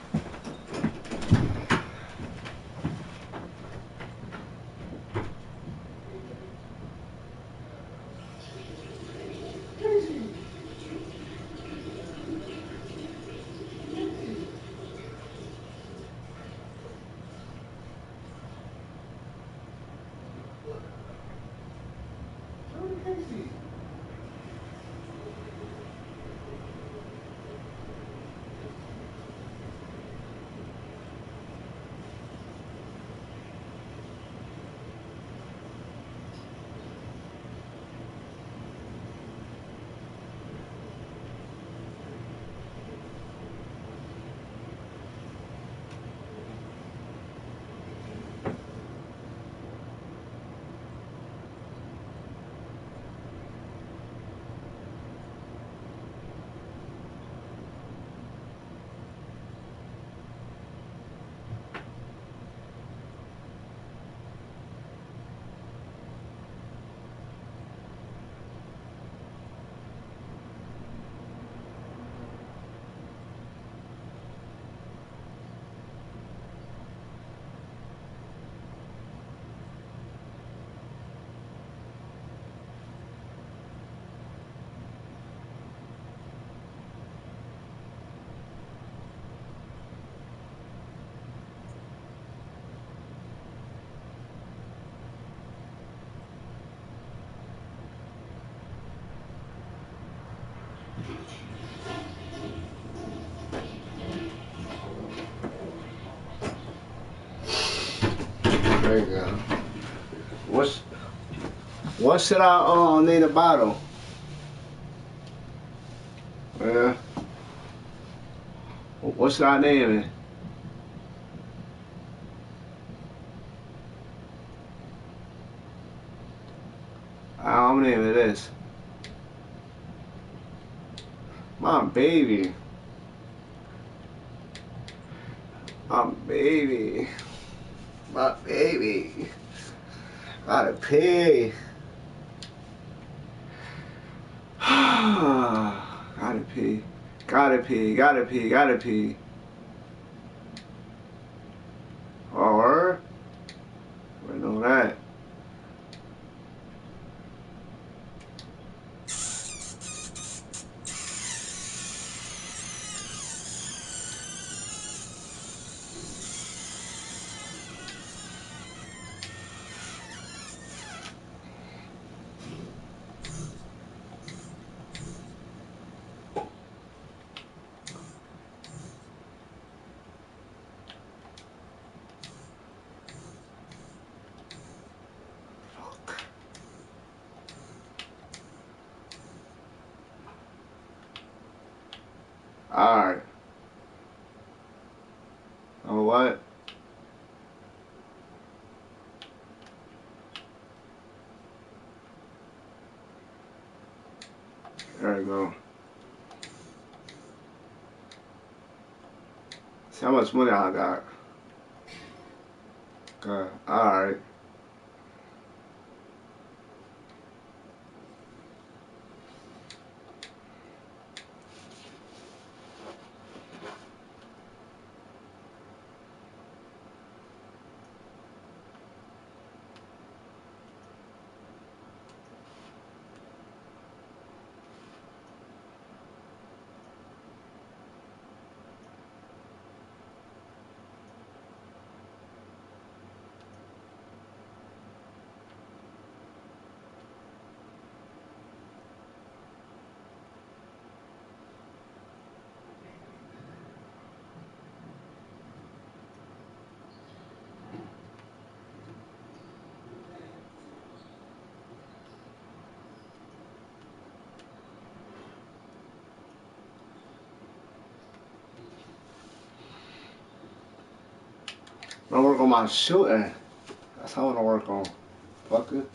There you go. What should I need a bottle? Yeah. What should I name it? I'm naming this. My baby. My baby. My baby. Gotta pee. Gotta pee. Gotta pee. Gotta pee. Gotta pee. Or we know that. Alright. Oh, what? There we go. See how much money I got. Okay. Alright. I wanna work on my shooting. That's how I wanna work on. Fuck it.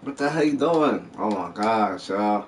What the hell you doing? Oh my gosh, y'all.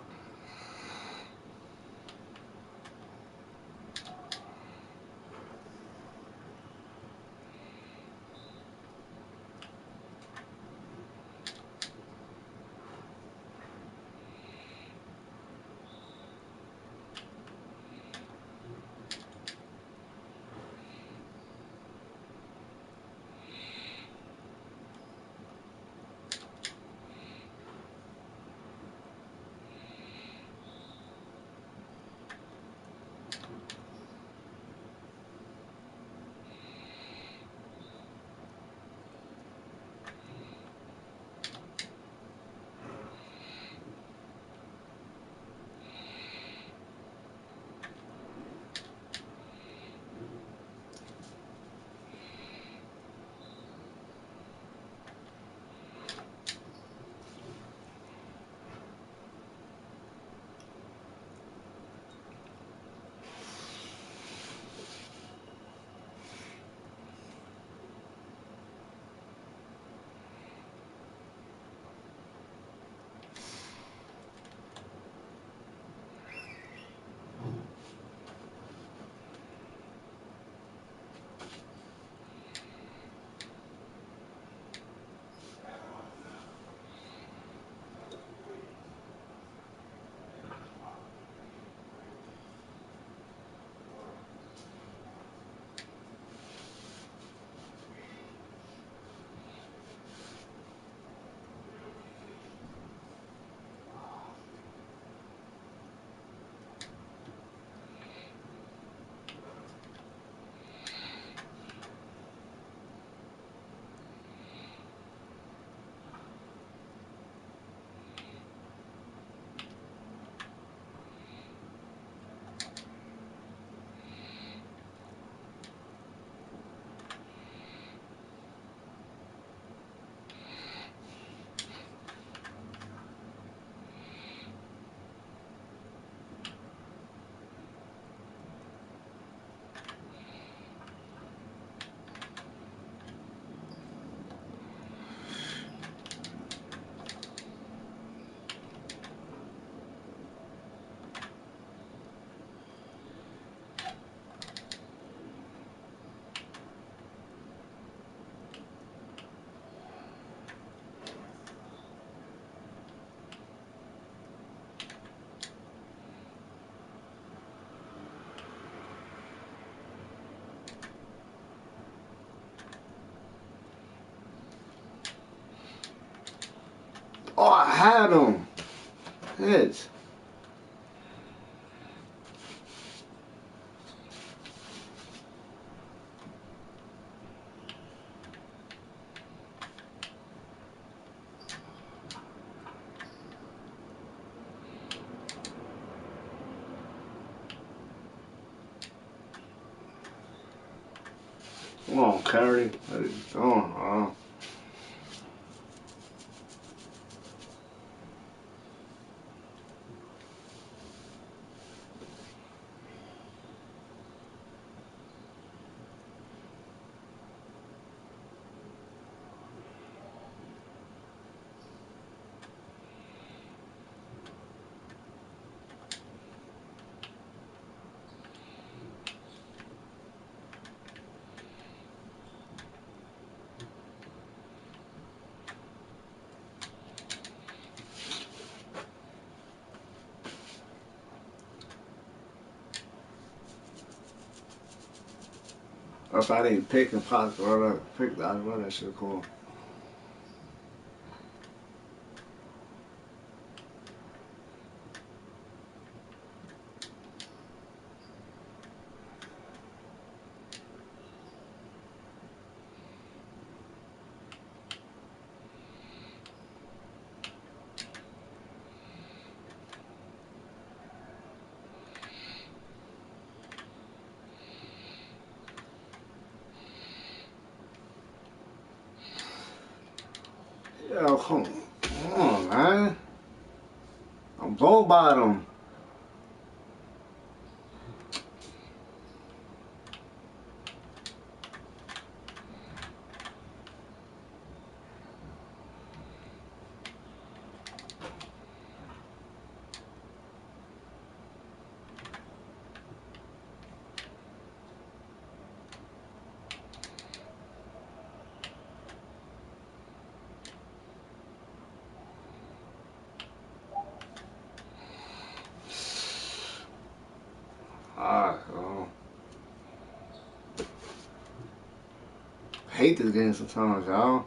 had him. It's. Come on, Curry. What are you doing, bro? If I didn't pick and pop, or pick that, well, that shit cool. Yo, come on, man. I'm blown by them. Alright, hate this game sometimes, y'all.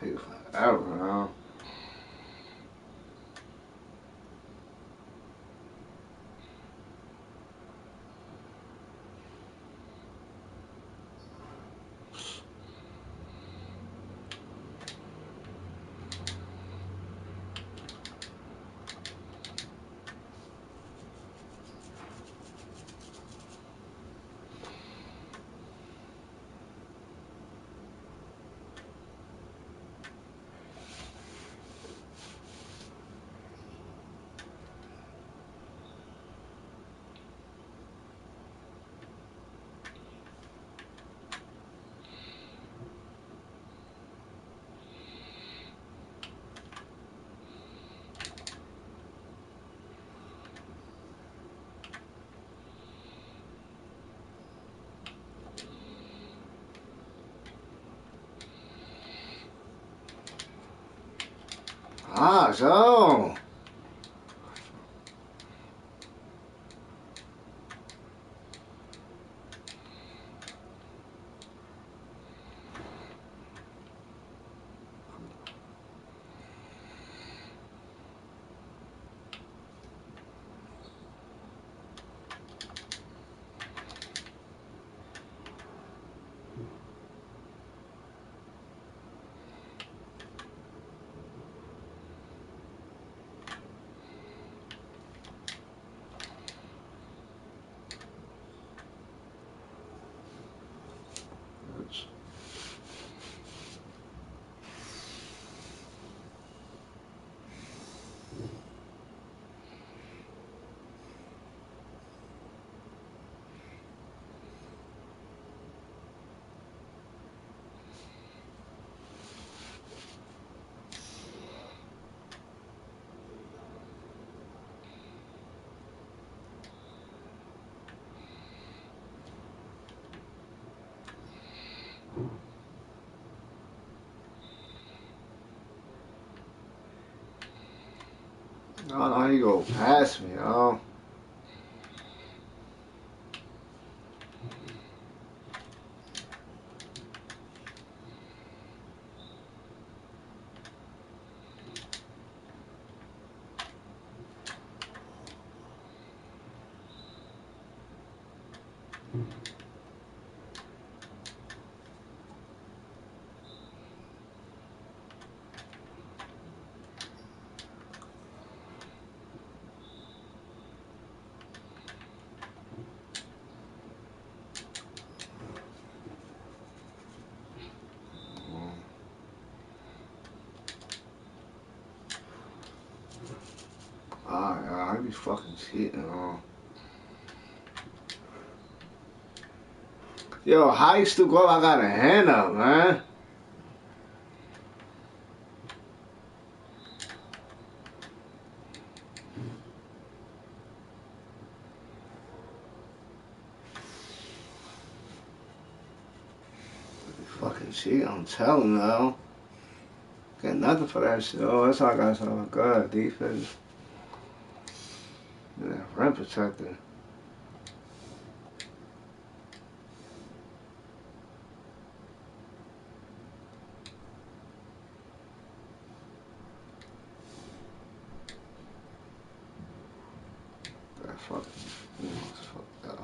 Take forever, man. Ah, so. I don't know how you go past me, yo. I be fucking cheating, Yo, how you still go? I got a hand up, man. Fucking cheat, I'm telling you, though. Got nothing for that shit. Oh, that's all I got. So good defense. Yeah, rim protector. That fucking. Fuck that.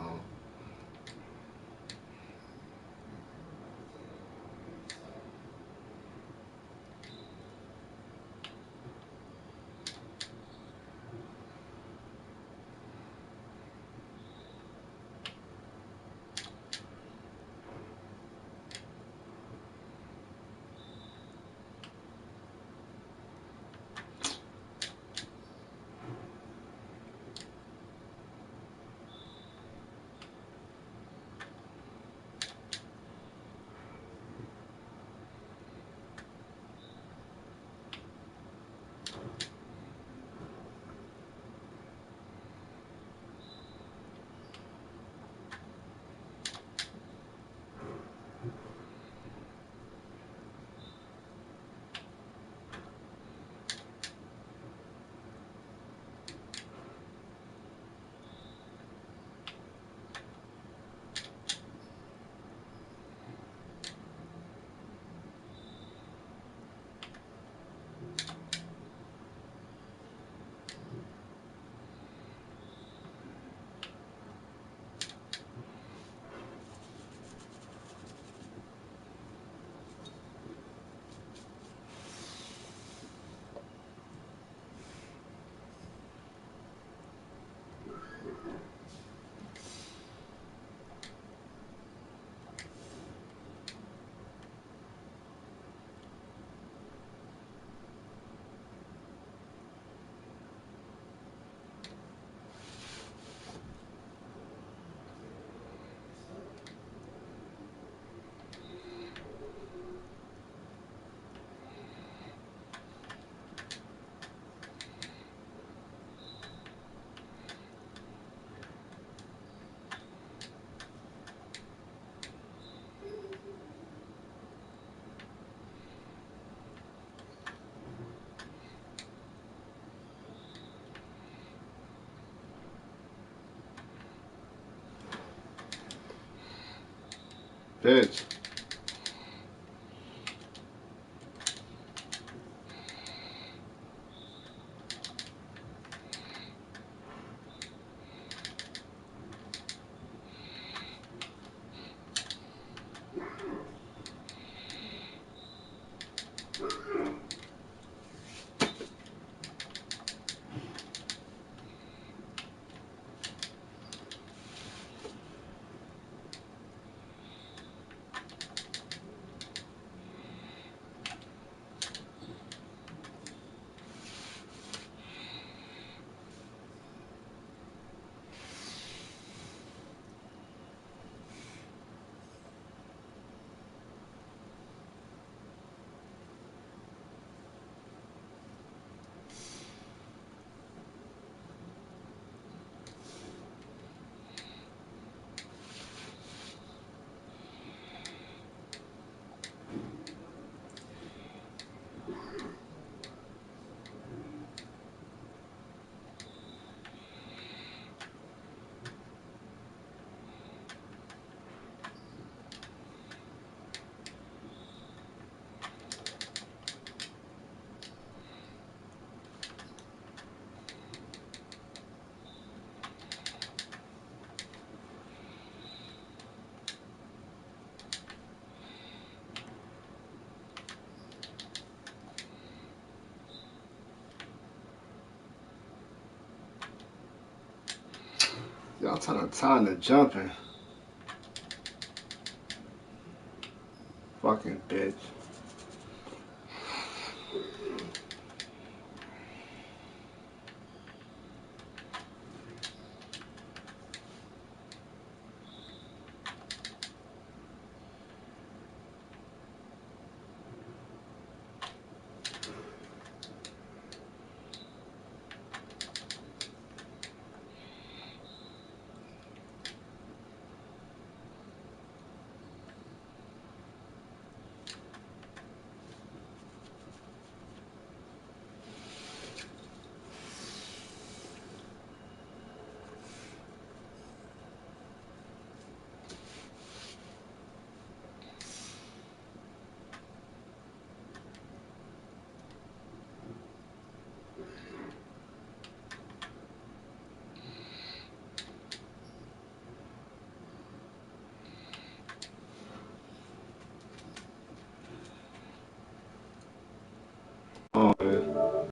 Bitch. Y'all time to jumping. Fucking bitch. Oh, man.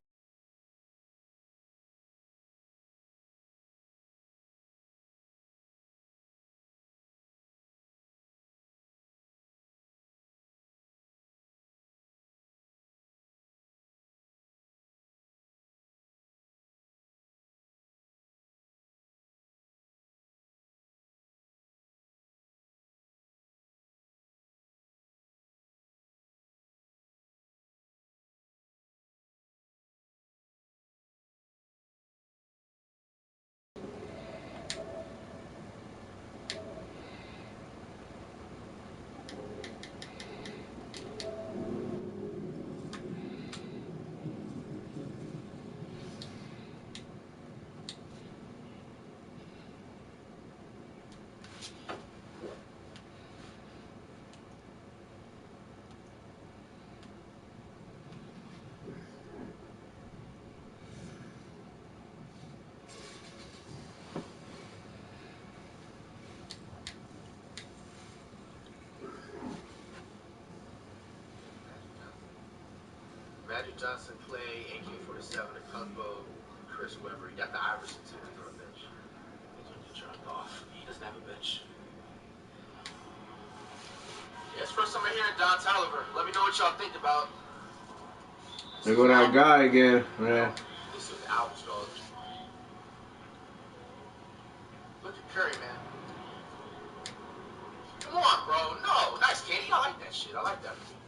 Magic Johnson, Clay, AK-47, a combo, Chris Webber. You got the Iverson too on the bench. He's going to get dropped off. He doesn't have a bench. Yeah, it's first time I'm hearing Don Tolliver. Let me know what y'all think about. There go that guy again, man. This is the albums, dog. Look at Curry, man. Come on, bro. No, nice, Katie. I like that shit. I like that for you.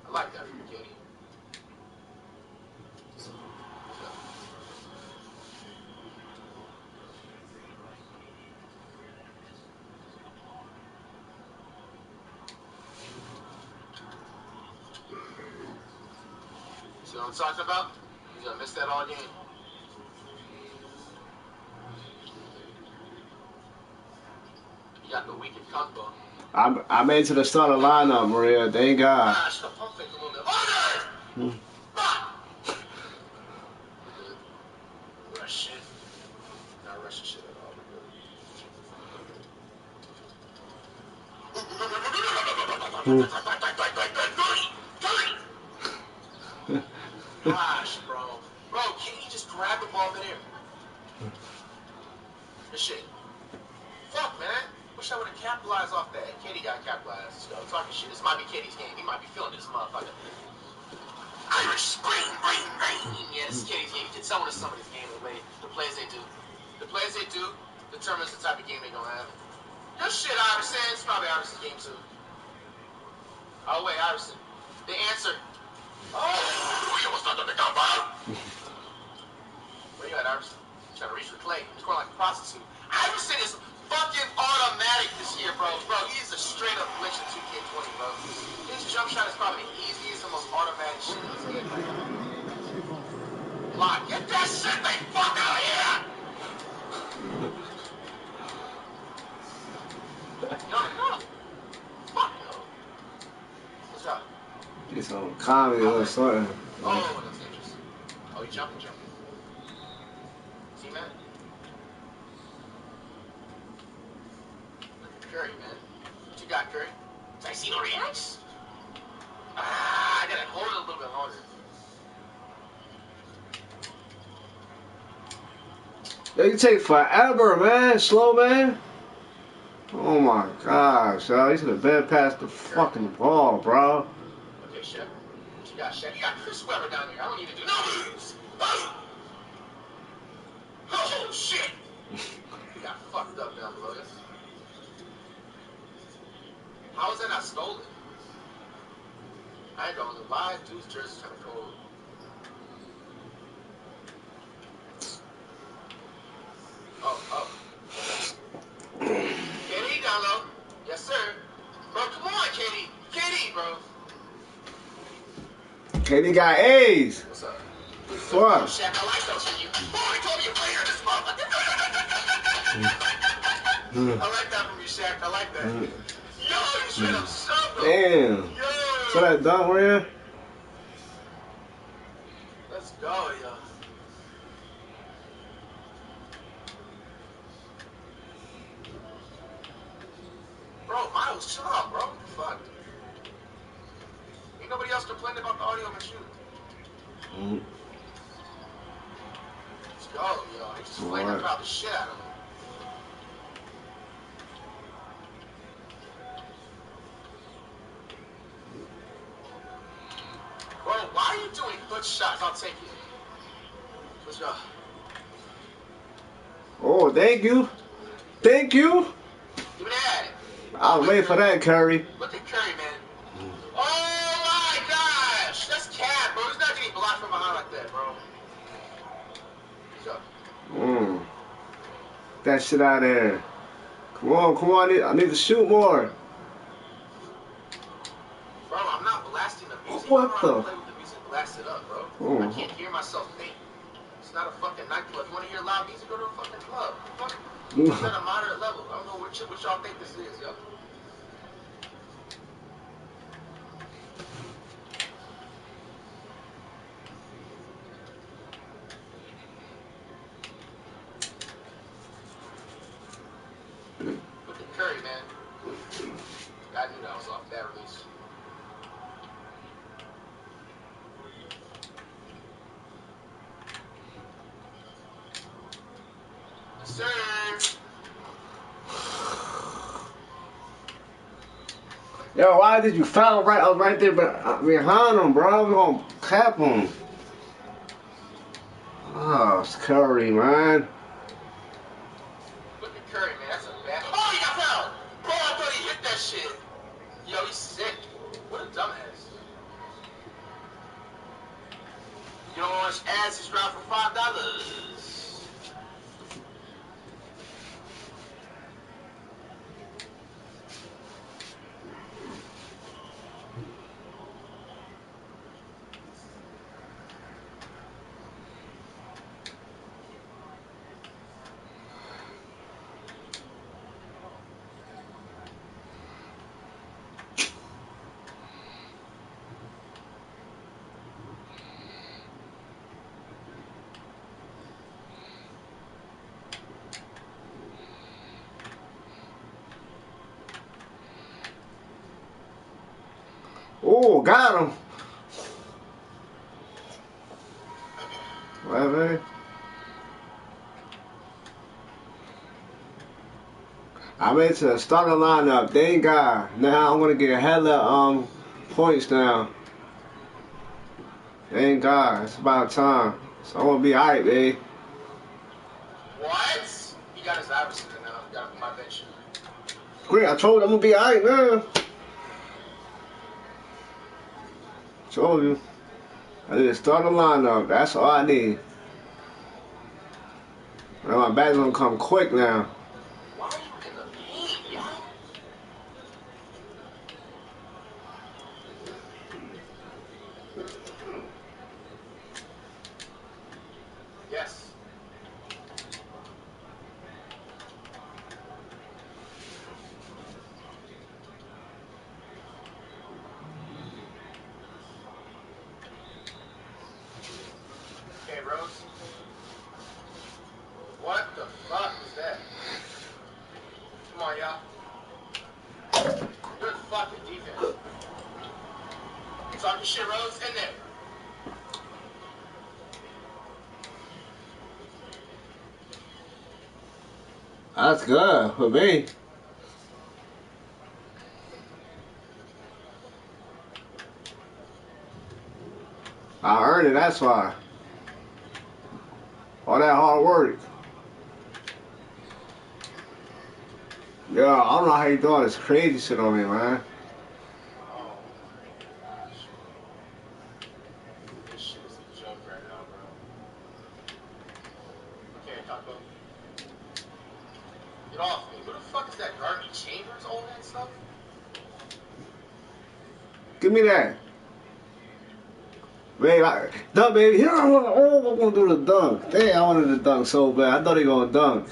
I like that for you, Katie. See what I'm talking about? You're gonna miss that all game. You got the weekend combo. I made it to the start of the lineup, Maria. Thank God. Ah, I should have pump faked a little bit harder. Rush shit. Not rushing shit at all. Gosh, bro. Bro, can't you just grab the ball in here? This shit. Fuck, man. Wish I would have capitalized off that. Katie got capitalized. So I'm talking shit. This might be Katie's game. He might be feeling this motherfucker. Irish spring, rain, rain. Yeah, this is Katie's game. You can tell when it's somebody's game the way the plays they do. The plays they do determines the type of game they're gonna have. Good shit, Iverson. It's probably Iverson's game too. Oh wait, Iverson. The answer. Oh, you almost not done the compound. Where you at, Iverson? Trying to reach for Clay. He's going like a prostitute. Iverson is fucking automatic this year, bro. Bro, he's a straight up glitch in 2K20, bro. His jump shot is probably the easiest and most automatic shit in this game right now. Block. Get that shit the fuck out of here! No. Fuck no. What's up? Get some comedy or something. Oh, that's interesting. Oh, you jumping. See, man? Look at Curry, man. What you got, Curry? Did I see no reacts? I gotta hold it a little bit longer. You take forever, man. Slow, man. Oh my gosh, yo. You should have been past the fucking ball, bro. Okay, Chef. What you got, Chef? You got Chris Webber down here. I don't need to do no moves. Oh, shit. You got fucked up now, Lotus. How is that not stolen? I ain't gonna lie, dude's jersey's kind of cold. Oh. KD down low. Yes, sir. Bro, come on, KD. KD, bro. KD got A's. What's up? Fuck. Shaq, I like those from you. Oh, he told me you're playing this motherfucker. I like that from you, Shaq. I like that. Yo, you straight up suck. Damn. Yo. So that dunk, Rhea? Let's go, yo. Bro, Miles, chill out, bro. Fuck. Ain't nobody else complaining about the audio but you. Let's go, yo. They just flaking about the shit out of me. Bro, why are you doing good shots? I'll take it. Let's go. Oh, thank you. Thank you. Give me that. I was waiting for that, Curry. Look at Curry, man. Oh my gosh! That's cat, bro. He's not getting blocked from behind like that, bro. Let's go. That shit out there. Come on. I need to shoot more. Bro, I'm not blasting the music. What I the? don't play with the music, blast it up, bro. I can't hear myself think. It's not a fucking nightclub. You want to hear loud music? Go to a fucking club. Fuck. It's at a moderate level. I don't know what y'all think this is, yo. Look at Curry, man. I knew that was off that release. Sir. Yo, why did you foul right? I was right there behind him, bro. I was gonna cap him. Oh, it's Curry, man. Look at Curry, man. That's a bad. Oh, he got fouled. Bro, I thought he hit that shit. Yo, he's sick. What a dumbass. You don't want his ass? He's round for $5. Oh, got him. Whatever. I made it to the starting lineup. Thank God. Now I'm gonna get hella points now. Thank God. It's about time. So I'm gonna be alright, babe. What? He got his Iverson now. He got him my bench. Great, I told you I'm gonna be alright, man. Told you. I need to start a lineup. That's all I need. Now my back's gonna come quick now. Why are you in the paint, yo? Yes. Okay, Rose. What the fuck was that? That's good for me. I earned it, that's why. All that hard work. Yo, I don't know how you do all this crazy shit on me, man. Oh my gosh. This shit is a joke right now, bro. Okay, Taco. Get off me. Who the fuck is that Garvey Chambers, all that stuff? Give me that. Babe, dunk, baby. Here I want. Oh, I'm gonna do the dunk. Damn, I wanted to dunk so bad. I thought he gonna dunk.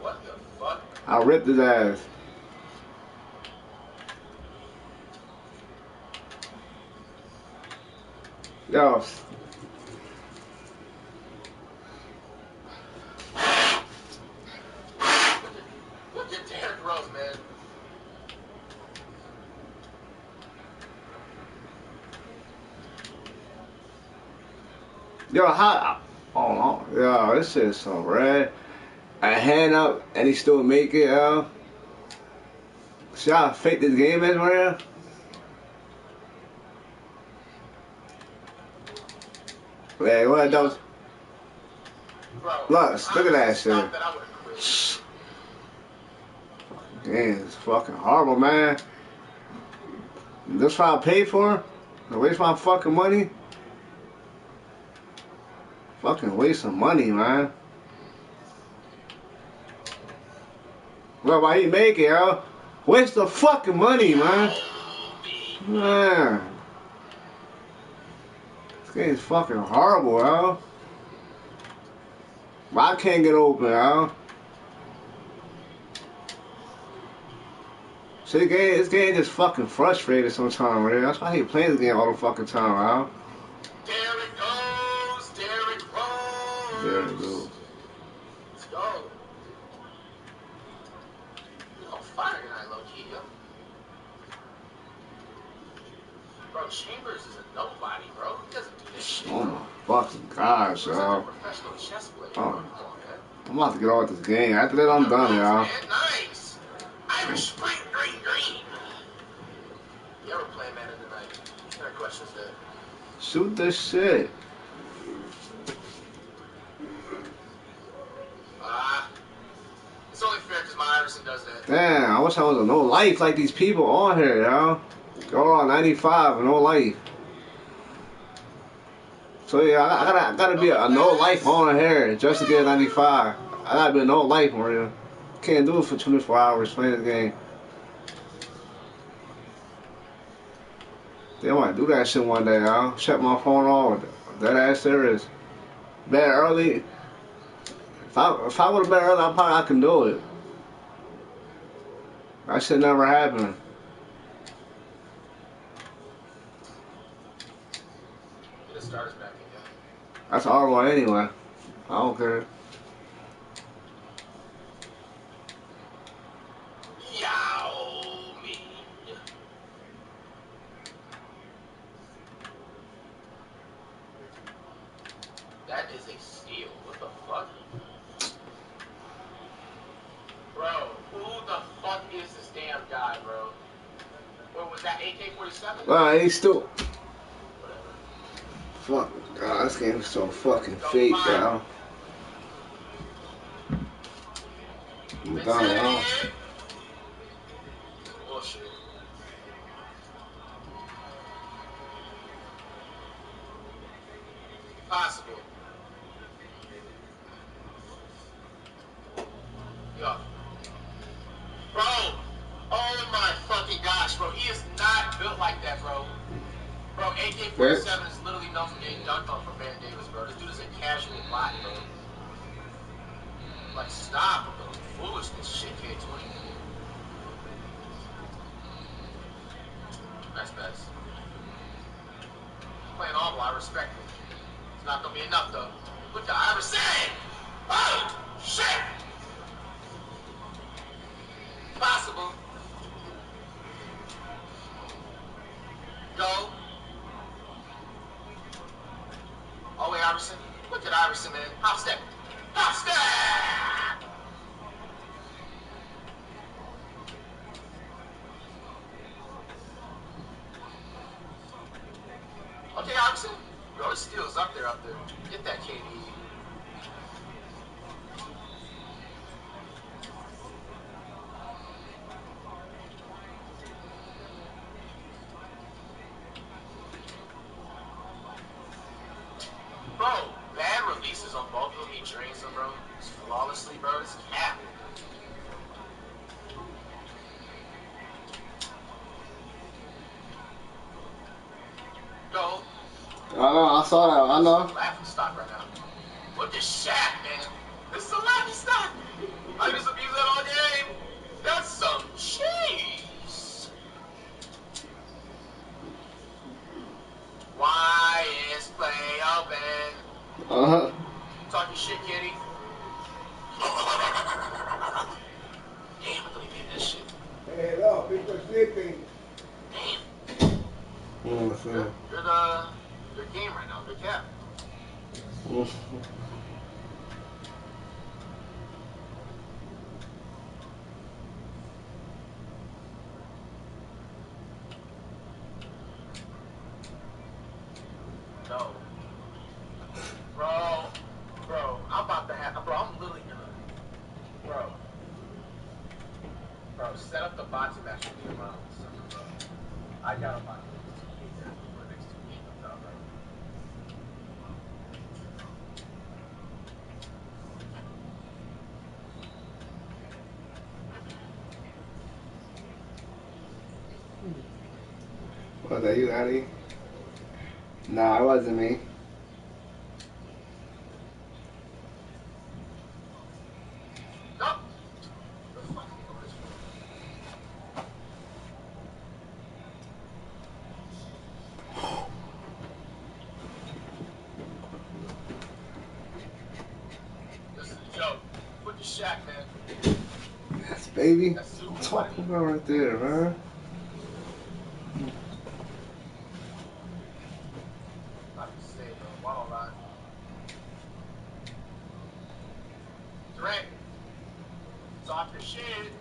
What the fuck? I ripped his ass. Yo. Look at Derrick Rose, man. Yo, how? Oh, no. Yo, this shit is so red. A hand up, and he still make it, yo. See how fake this game is, Maria? Man, what those? Bro, Look at that shit. That I would've quit. Damn, it's fucking horrible, man. This what I paid for? To waste my fucking money? Fucking waste some money, man. Well, why you make it, yo? Waste the fucking money, man. Man. This game's fucking horrible, yo. Why I can't get open, yo? See, this game just fucking frustrated sometimes, man. That's why I hate playing this game all the fucking time, yo. Derrick goes, Derrick Rose. There we go. Let's go. You're on fire tonight, low-key, yo. Bro, Chambers is a nobody, bro. He doesn't do this shit, Oh bro. my fucking gosh, He's like a yo. professional chess player. Oh. Come on, man. I'm about to get off this game. After that, I'm done, y'all. Nice. Irish Spring Green. You ever play Man of the Night? What kind of questions there? Shoot this shit. It's only fair because my Iverson does that. Damn, I wish I was a no life like these people on here, yo. Go on 95 and no life. So yeah, I gotta be a no life on here just to get 95. I gotta be a no life on here. Can't do it for 24 hours playing this game. They might do that shit one day, y'all. Shut my phone off. That ass serious. Bet early. If I would have bet early, I can do it. That shit never happened. Get the starters back again. That's all one anyway. I don't care. Yow me. That is a steal. What the fuck? Bro, who the fuck is this damn guy, bro? What was that, AK-47? Well, he's still. Whatever. Fuck, God, this game's so fucking fake, y'all. I'm done, y'all. Bullshit. Possible. Yo. Bro! Oh my fucking gosh, bro. He is not built like that, bro. Bro, AK-47 is literally known for getting dunked on from Van Davis, bro. This dude is a casual bot, bro. Like, stop with the foolishness shit, K20. Nice pass. Playing all ball, I respect it. It's not gonna be enough, though. Look at Iverson! Oh, shit! Possible. Go. Oh, wait, Iverson. Look at Iverson, man. Hop step. Hop step! boxing? Bro, his skills up there, up there. Get that KD. Bro, bad releases on both of them. He drains them, bro. It's flawlessly, bro. It's cap. Go. I know, I saw that. I know. Laughing stock right now. What the Shaq, man? This is a laughing stock. I just abuse that all game. That's some cheese. Why is play open? Uh-huh. Talking shit, kitty. Damn, I thought he did that shit. Hey, look, people are sleeping. Damn. Good game right now. Good cap. No. Bro, I'm about to have, bro, I'm literally gonna, bro, set up the boxing match with me around December, bro. I gotta find the next 2 games after the next 2 games comes out, bro. Was that you, Addy? Nah, it wasn't me. No. This is a joke. Put the Shaq, man. Yes, baby. That's super I'm funny. talking about right there, man. I can say it, bro. Why don't I? Durant. Talk your shit.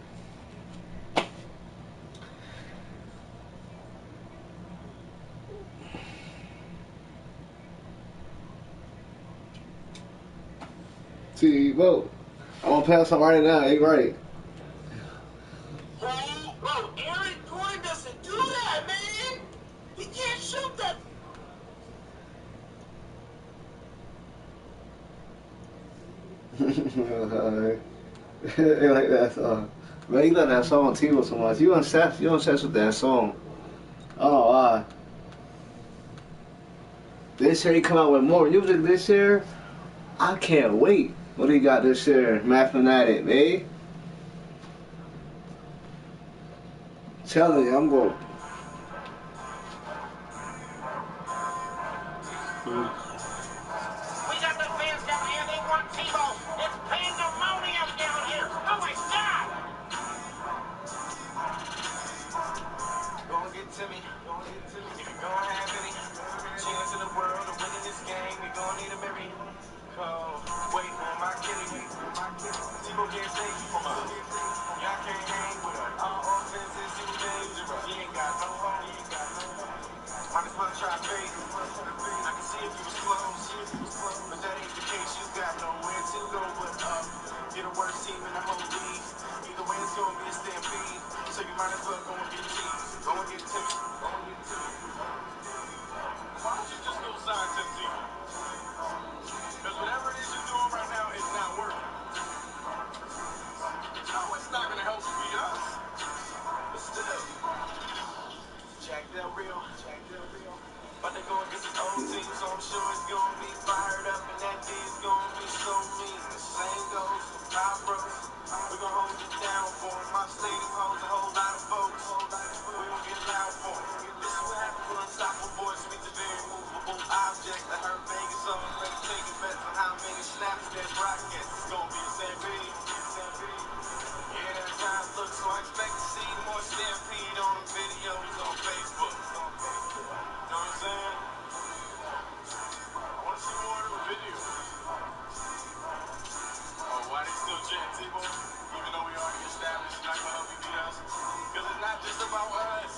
See, vote. I'm gonna pass on right now. You right. Bro, Aaron Gordon doesn't do that, man. He can't shoot that. They like that song. Man, you love that song Tebow so much. You obsessed with that song. Oh, wow. This year he come out with more music this year. I can't wait. What he got this year? Mathematic, eh? Telling you, I'm going. We got the fans down here. They want Tebow. It's pandemonium down here. Oh my God! Go and get Timmy. If you're gonna have any chance in the world of winning this game, you're gonna need a miracle. Wait on my kitty. Tebow can't save you from us. Y'all can't hang with her. All offenses, you dangerous. He ain't got no home. Might as well try faith. I can see if you was close. But that ain't the case. You got nowhere to go but up. You're the worst team in the whole league. Either way, it's gonna be a stampede. So you might as well go and get cheese. Go and get Timmy. Why don't you just go sign Tim Tebow? Because whatever it is you're doing right now is not working. No, it's not gonna help you beat us. But still. Jack Del Rio. But they go against his old team, so I'm sure it's gonna be fired up, and that D's gonna be so mean. The same goes for Pop Bros. We gon' hold it down for him. My stadium holds a whole lot of folks. We gon' get loud for him. This is what happens when unstoppable boys meet the very movable object that hurt Vegas already taking bets on how many snaps that broadcast. It's gonna be the same beat. Yeah, that time looks so I expect to see more stampede on the videos on Facebook. You know what I'm saying? I want to see more of the video. Oh, why they still chanting Tebow? Even though we already established he's not going to help you beat us? Because it's not just about us.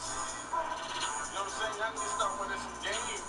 You know what I'm saying? Y'all need to start winning some games.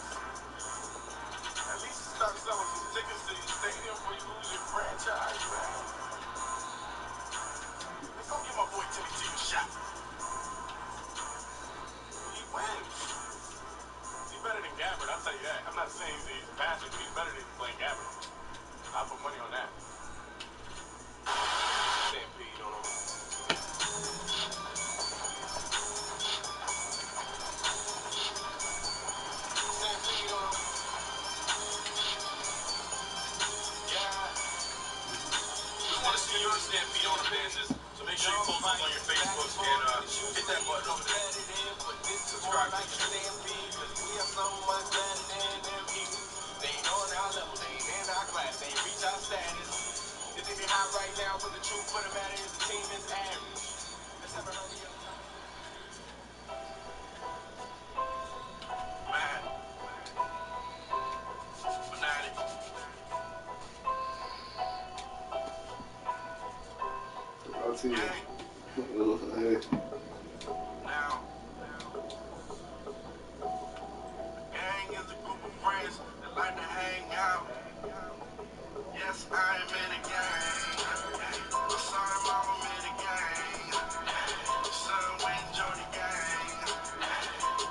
you understand feet on the dances, so make sure you post those on your Facebook and hit that button over there. Subscribe to the channel. We are so much better than them people. They ain't on our level, they ain't in our class, they ain't reach our status. They think they hot right now, but the truth for the matter is the team is average. Let's have a hurry up. Man. Fanatic. I'll see you. Now, gang is a group of friends that like to hang out. Yes, I am in a gang. Sorry, mama, I'm in a gang. Son, when Jody gang.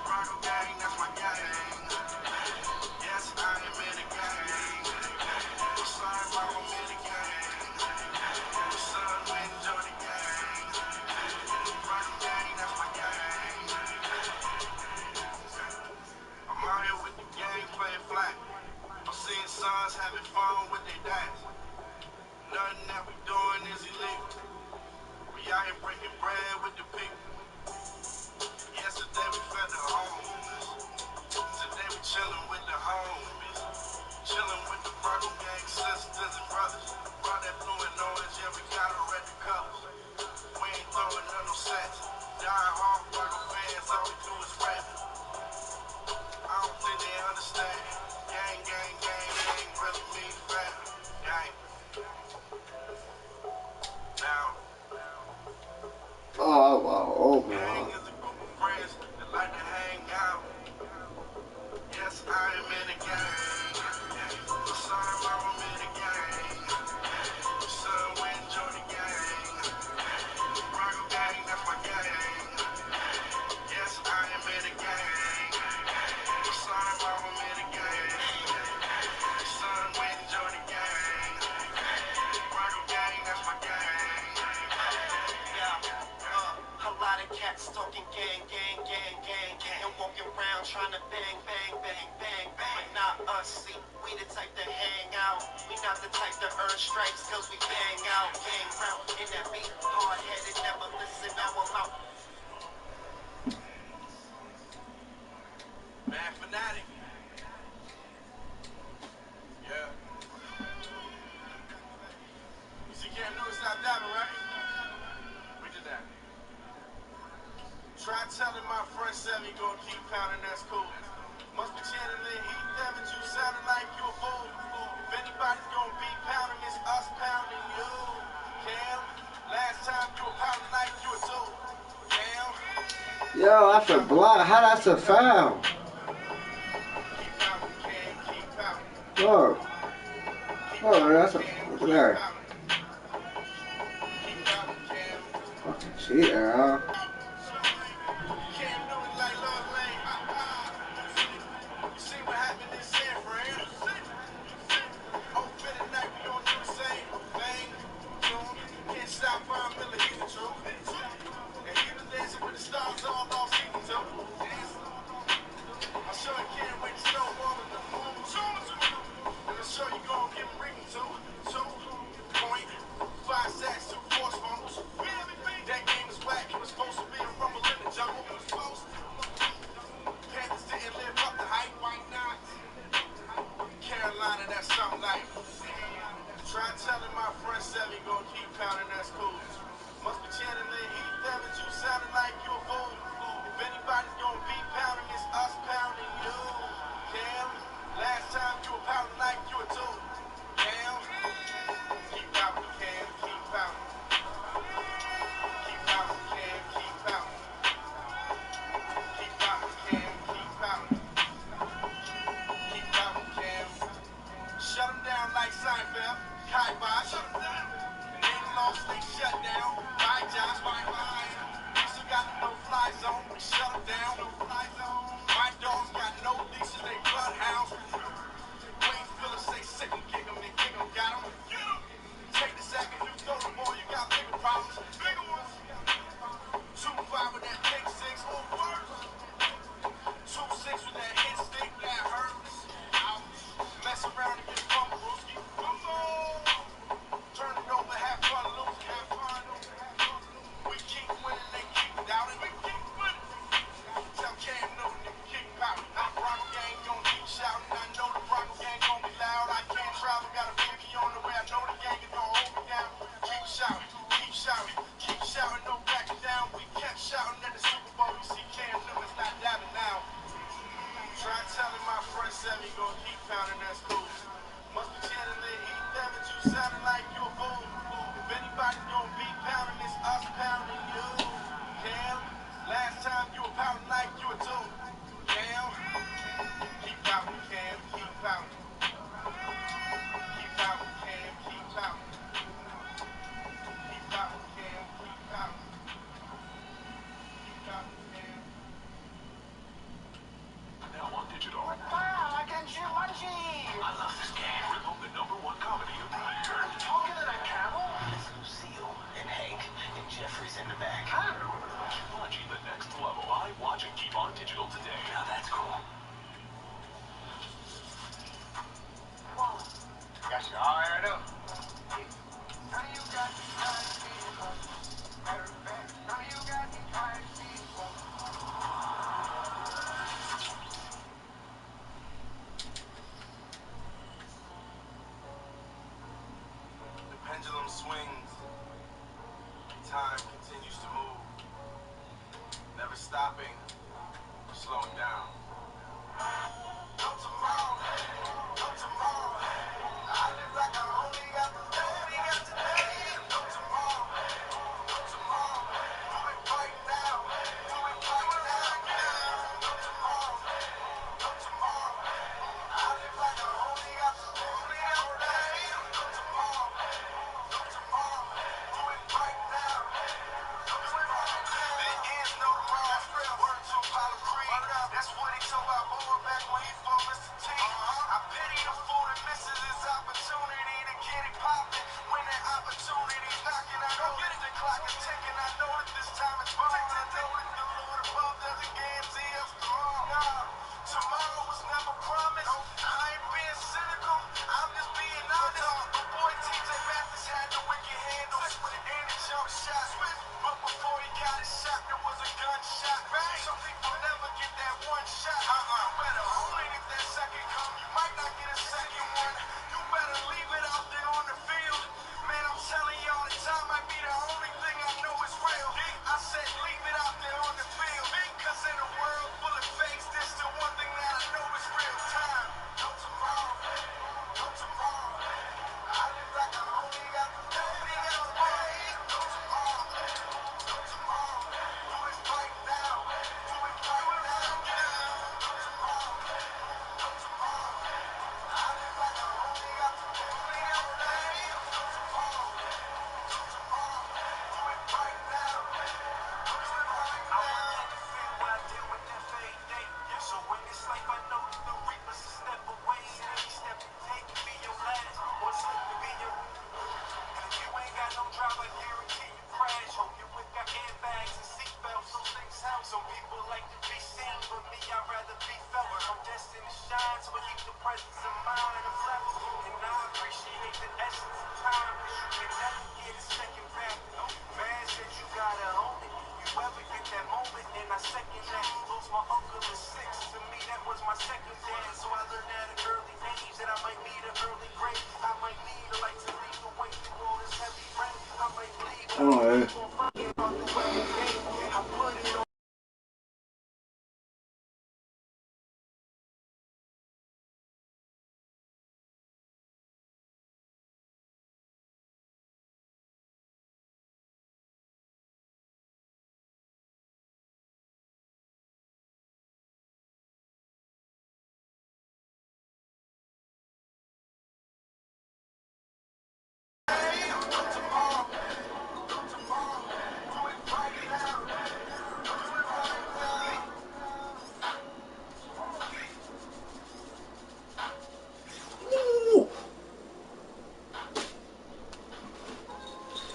Bronco gang, that's my gang. Yes, I am in a gang. Sorry, mama, I'm in a gang. Son, when Jody gang. Bronco gang, that's my gang. I'm out here with the gang playing flat. I'm seeing sons having fun with their dads. Nothing that we doing is illegal. We out here breaking bread with the people. Yesterday we fed the homeless. Today we chillin' with the homies. Chillin' with the Bronco gang sisters and brothers. Brought that blue and orange, yeah, we got a red colors. We ain't throwing none no sets. Die hard Bronco fans, all we do is rap. I don't think they understand. Gang, gang, gang, gang, really mean fat. Gang. Now. Oh, wow. Oh, Gang wow. is a group of friends that like to hang out. Yes, I am in a gang. Sorry, mama, I'm in a gang. Son, when Jody gang. Bronco gang, that's my gang. Yes, I am in a gang. Sorry, mama, I'm in a gang. Son, when Jody gang. Bronco gang, that's my gang. Yeah, a lot of cats talking gang, gang, gang, gang, gang, and walking around trying to bang, bang, bang, bang, bang. But not us, see, we the type to hang out. We not the type to earn stripes, cause we bang out, gang round in that beat. Hard-headed, never listen, now I'm out. Man, fanatic. Yeah. You see, Cam Newton stop dabbing, right? We did that. Try telling my friend Seven gonna keep pounding, that's cool. Must be channeling heat, Devin, you sounding like you a fool. If anybody's gonna be pounding, it's us pounding you. Cam, last time you were pounding like you a tool. Cam. Yo, that's a block. How that's a foul? Keep pounding, Cam, keep pounding. Whoa. Oh, that's a. Look at that. Keep pounding, Cam. Fucking cheater, huh? Cam Newton like Lord Lane. You see what happened in San Fran? Open at night, we gon' do the same thing. Can't stop Von Miller, he's the truth. And he was dancing with the stars all off season two. I'm sure he can't wait to snowball in the moon. And I'm sure you gon' give him ring too. 2.5 sacks, 2 forced fumbles. That game was whack, it was supposed to be a rumble in the jungle. It was supposed to. Panthers didn't live up to hype, why not? Carolina, that's something like. Try telling my friend Seven gonna keep pounding, that's cool. Must be channeling heat, Devin, you sounding like you a fool. If anybody's gonna be pounding, it's us pounding you. Cam, last time you were pounding like you a tool. Cam, keep pounding, Cam, keep pounding. Keep pounding, Cam, keep pounding. Keep pounding, Cam, keep pounding. Keep pounding, Cam. Shut them down like Seinfeld, kibosh. And they lost, they shut down. Bye, Josh, bye-bye. We still got no fly zone, we shut them down. No fly zone. My dogs got no leashes, they bloodhounds. Wayne Phillips say sick and kick 'em, and kick 'em, got 'em. Take the sack and you throw the ball, you got bigger problems. Bigger ones. 2-5 with that pick six, or worse. 2-6 with that hit stick, that hurts. Ouch. Mess around and get fumbled, Brewski. Turn it over, have fun, shouting, keep shouting, no backing down. We kept shouting at the Super Bowl. You see Cam Newton's not dabbing now. Try telling my friend said he gonna keep pounding, that's cool. Must be channeling heat, damn it, you sounding like you a fool. If anybody's gonna be pounding, it's us pounding you. Cam, last time you were pounding like you were too. Cam, keep pounding, Cam, keep pounding. Keep pounding, Cam, keep pounding. Keep pounding, Cam, keep pounding. Keep pounding, Cam. Now on digital. Wow, I can Jumanji! I love this game. Bring home the #1 comedy of the year. Talking to that camel? It's Lucille and Hank and Jeffrey's in the back. Jumanji, the next level. Buy, watch, and keep on digital today. Now that's cool. Got you all aired up. None of you got me tired of being close. Matter of fact, none of you got me tired of being close. The pendulum swings. Time continues to move. Never stopping or slowing down. No tomorrow. No tomorrow. I live like I only got the today. No tomorrow. No tomorrow. Do it right now. Do it right now. No tomorrow. No tomorrow. I live like I only got the today. No tomorrow. No tomorrow. Do it right now. There is no tomorrow. Word to Apollo Creed. That's what he told our boy back when he fought Mr. T. I pity the fool that misses his opportunity to get it poppin'. When that opportunity's knocking, I know that the clock is ticking. I know that this time is wrong. I know that the Lord above doesn't guarantee us tomorrow. Nah, tomorrow was never promised. I ain't being cynical. I'm just being honest. My boy TJ Mathis had the wicked handles and a jump shot. But before he got his shot, there was a gunshot. Some people never get that one shot. You better hold it if that second come. You might not get a second one. You better leave it out there on the field. Man, I'm telling y'all, the time might be the only thing I know is real. I said leave it out there on the field. Cause in a world full of fakes, this the one thing that I know is real time. No tomorrow. No tomorrow. I live like I only got the day. No tomorrow. No tomorrow. Do it right now. Do it right now. No tomorrow. No tomorrow. I live like I only got the day. No tomorrow. No tomorrow. Do it right now. Do it right now. I want to feel what I deal with every day. So when it's life, I know that the reapers a step away. And any step you take can be your last. One slip to be your. And if you ain't got no drive, I guarantee you crash. Hope you with got airbags and seatbelts. Those things help. Some people like to be seen, but me, I'd rather be felt. I'm destined to shine, so I keep the presence of mind and flexible. And I appreciate the essence of time, cause you can never get a second back. Man said you gotta own it. You ever get that moment, and I second that. Lost my uncle at 6. To me, that was my second dad. So I learned at an early age that I might need an early grave. I might need a light to lead the way through all this heavy rain. I might bleed, but I'm gonna fucking run through every day. I put it on.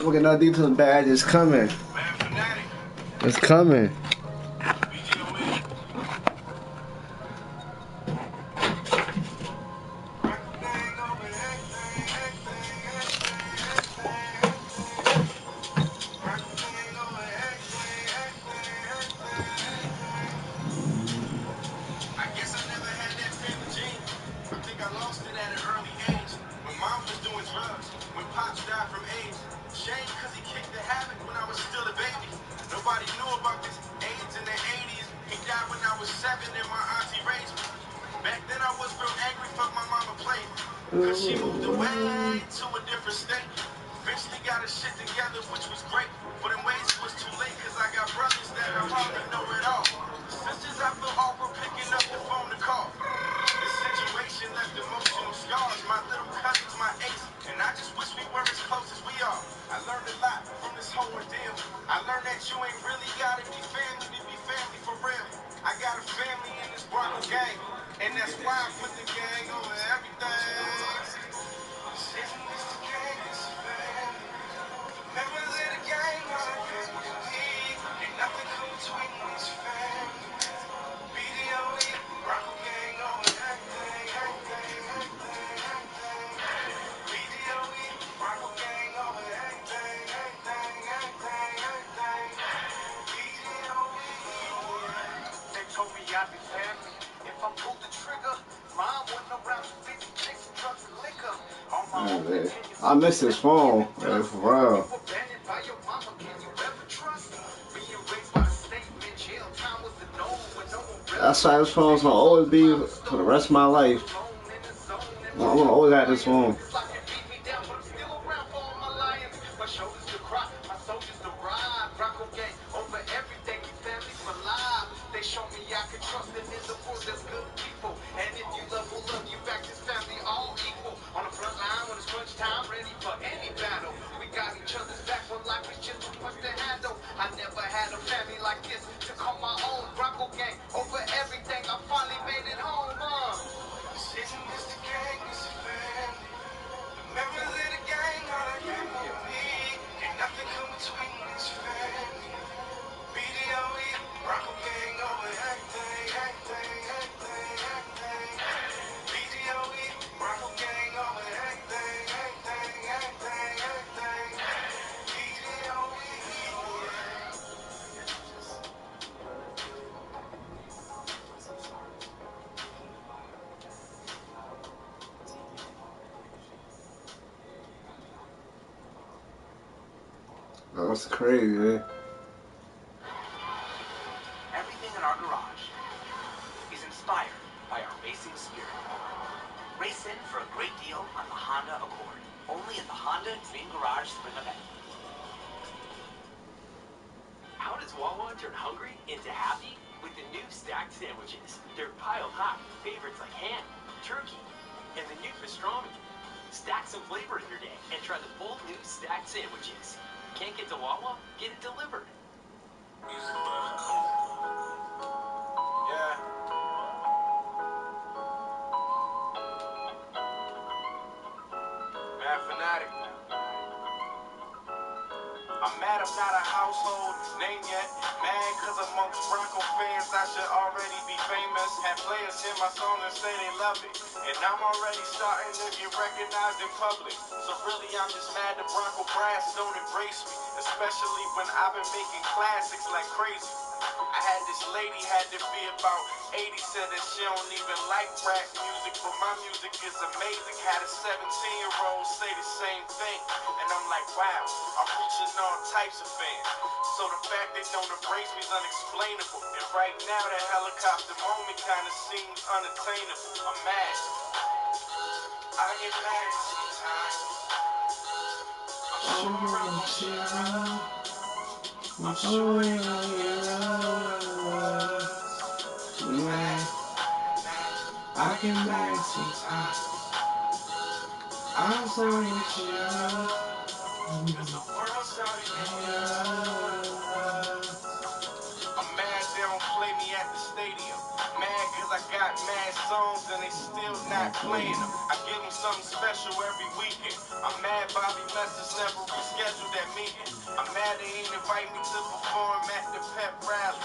Look at no defensive badge. It's coming. It's coming. I guess I never had that family gene. I think I lost it at an early age. When mom was doing drugs, when pops died from AIDS. Shame cause he kicked the habit. and my auntie raised me. Back then I was real angry, fuck my mama played me. Cause she moved away to a different state. Eventually got her shit together, which was great. But in ways it was too late, cause I got brothers that I hardly know at all. Sisters I feel awkward picking up the phone to call. This situation left emotional scars. My little cousin's my ace, and I just wish we were as close as we are. I learned a lot from this whole ordeal. I learned that you ain't really gotta be family to be family for real. I got a family in this Bronco gang, and that's why I put the gang over everything. This isn't just a gang, it's a family. Members of the gang are like family. Ain't nothing come between this family. BDOE, Bronco gang over everything, everything, everything, everything. BDOE, Bronco gang over everything, everything, everything, everything. BDOE. They told me I'd be family if I pulled the trigger. Mom went around to 50 chicks, drugs, and liquor. On my own, I miss this phone, man, for real. That's why this phone's gonna always be for the rest of my life. I'm gonna always have this phone. They show me I can trust them in the world, there's good people. And if you love, will love you back, this family all equal. On the front line when it's crunch time, ready for any battle. We got each other's back when life is just too much to handle. I never had a family like this to call my own. Bronco gang over everything, I finally made it home, This isn't just a gang, it's a family. The members of the gang are like family. Ain't nothing come between this family. BDOE, Bronco gang over everything, everything, everything, everything. BDOE, Bronco gang over everything, everything, everything, everything. BDOE. That's crazy, man. Everything in our garage is inspired by our racing spirit. Race in for a great deal on the Honda Accord. Only at the Honda Dream Garage Spring Event. How does Wawa turn hungry into happy? With the new stacked sandwiches. They're piled high with favorites like ham, turkey, and the new pastrami. Stack some flavor in your day and try the bold new stacked sandwiches. Can't get to Wawa? Get it delivered. Yeah. Mad fanatic. I'm mad I'm not a household name yet. Mad cause amongst Bronco fans I should already be famous. Have players hear my song and say they love it. And I'm already starting to get recognized in public. So really I'm just mad the Bronco brass don't embrace me. Especially when I've been making classics like crazy. I had this lady, had to be about 80, said that she don't even like rap music, but my music is amazing. Had a 17-year-old say the same thing, and I'm like, wow, I'm reaching all types of fans. So the fact they don't embrace me is unexplainable, and right now that helicopter moment kinda seems unattainable. I'm mad. I get mad sometimes. I'm sure I'm cheering. I'm sure you're I get mad sometimes. I'm sorry to you. Cause the world's sorry to you. I'm mad they don't play me at the stadium. Mad cause I got mad songs and they still not playing them. I give them something special every weekend. I'm mad Bobby Messers never rescheduled that meeting. I'm mad they ain't invite me to perform at the pep rally.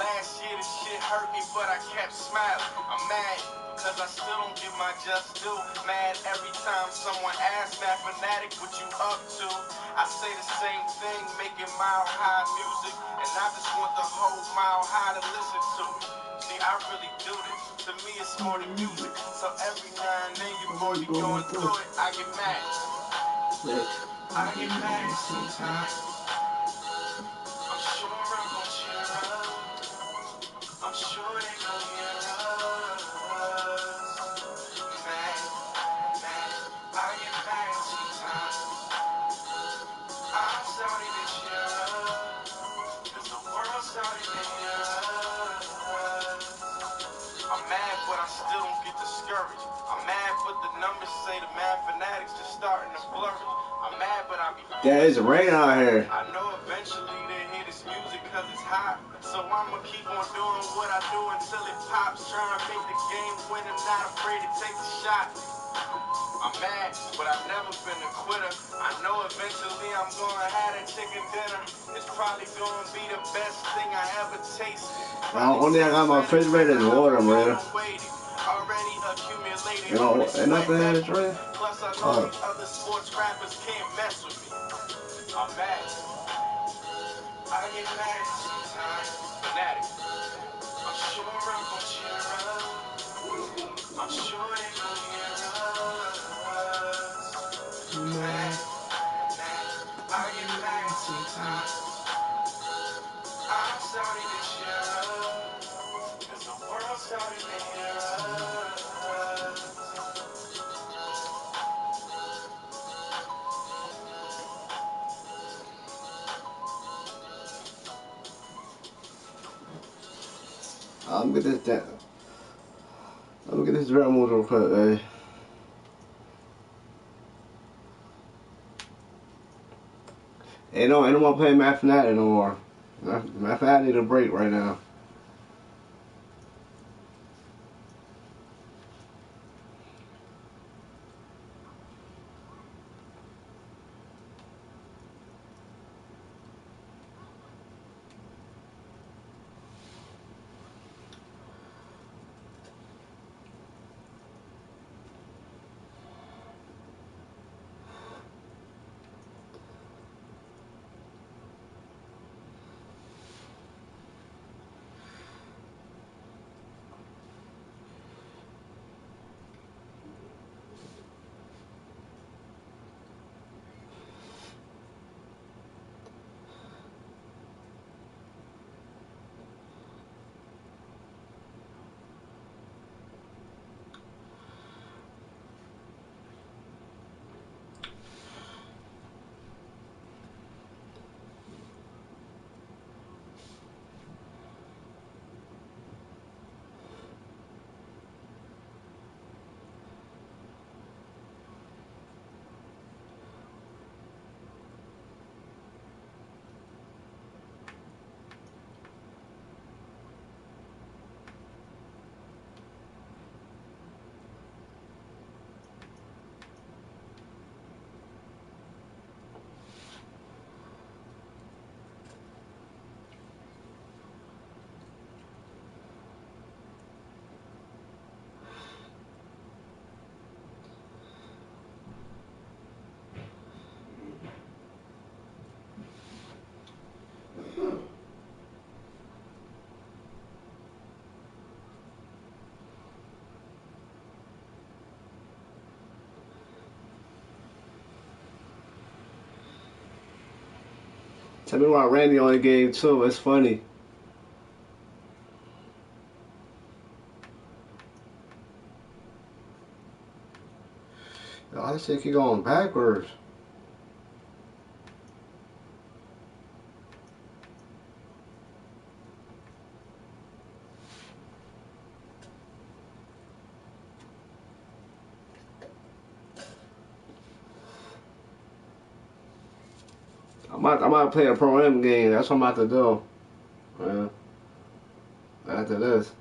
Last year this shit hurt me but I kept smiling. I'm mad cause I still don't get my just due. Mad every time someone asks Mad Fanatic what you up to. I say the same thing, making Mile High music. And I just want the whole Mile High to listen to it. See, I really do this. To me it's more than music. So every now and then your boy be going through it. I get mad. I get mad sometimes. I'm sure I'm gonna cheer up. I'm sure they gon' hear but I still don't get discouraged. I'm mad, but the numbers say the mad fanatics just starting to blur it. I'm mad, but I be. Yeah, it's raining out here. I know eventually they hear this music cause it's hot. So I'ma keep on doing what I do until it pops. Trying to make the game win and not afraid to take the shot. I'm mad, but I've never been a quitter. I know eventually I'm gonna have that chicken dinner. It's probably gonna be the best thing I ever tasted. Only I got my refrigerator is water, man. Already accumulated. You know, ain't nothing in this drink. Plus I know these other sports rappers can't mess with me. I'm mad. I get mad sometimes. Fanatic. I'm sure I'm gonna cheer up. I'm sure they gon' hear us. Mad. I get mad sometimes. I'm starting to cheer up. Cause the world's starting to hear us. I'm gonna get this down. Let me get this drum real quick, man. Ain't no more playing Mathematic no more. Mathematic need a break right now. Tell me why Randy only gave 2. It's funny. Yo, this shit keep going backwards. I might play a Pro M game. That's what I'm about to do. Yeah. After this.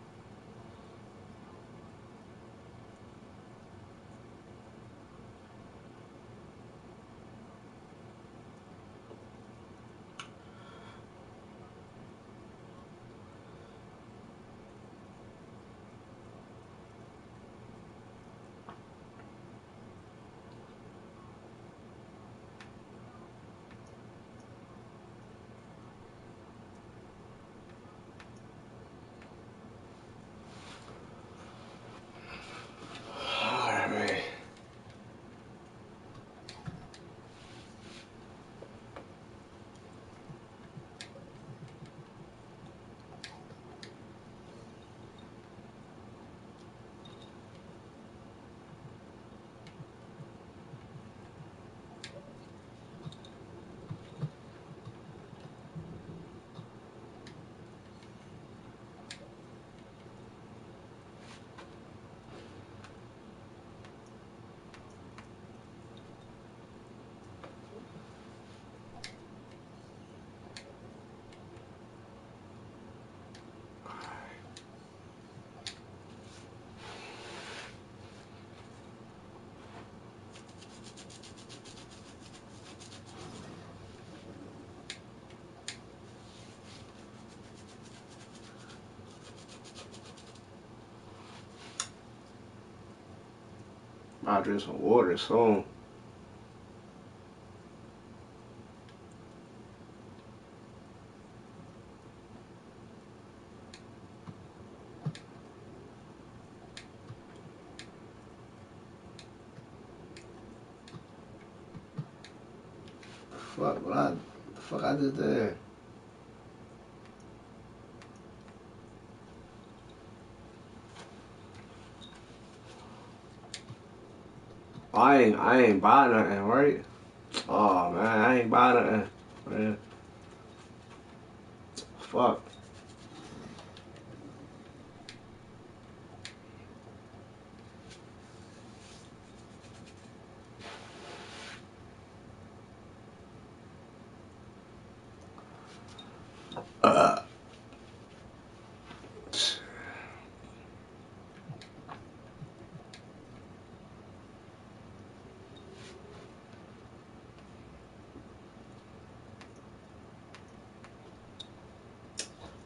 I'll drink some water soon. Fuck I did there? I ain't buy nothing, right? Oh man, I ain't buy nothing, man. Fuck.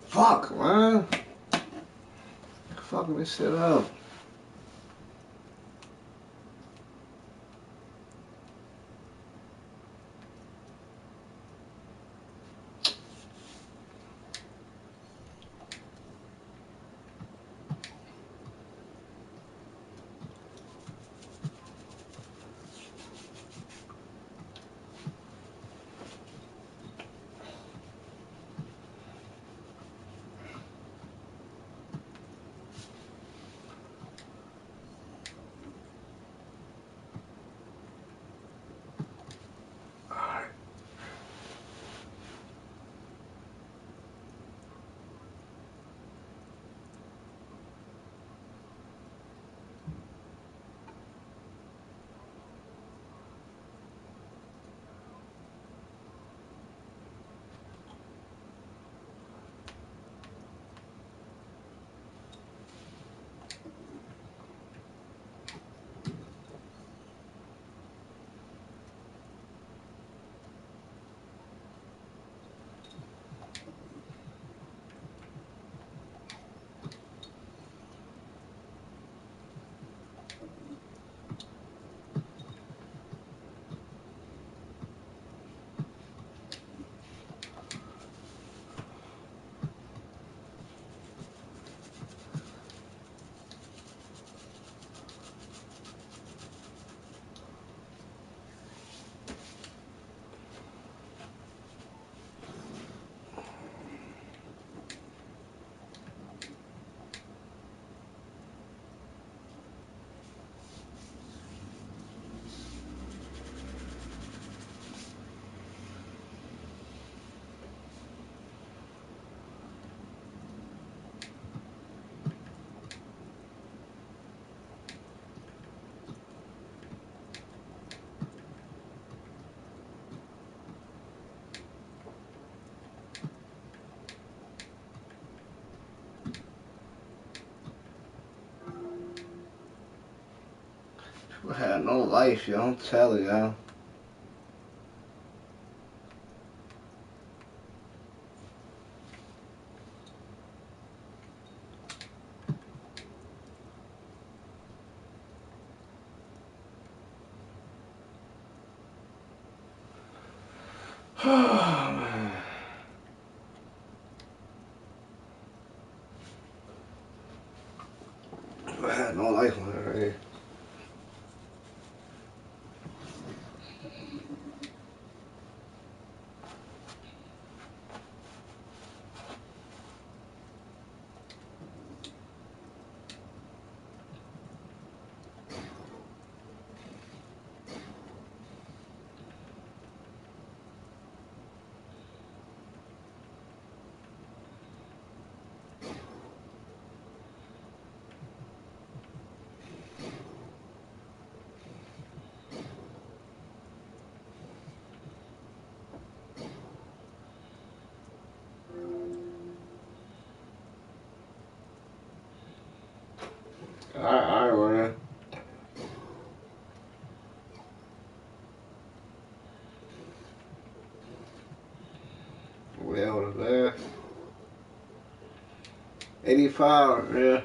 Fuck, man. Fucking this shit up. People had no life, yo. I'm telling y'all. Oh, man. I had no life on it, right? Alright, man. Way over there. 85, yeah.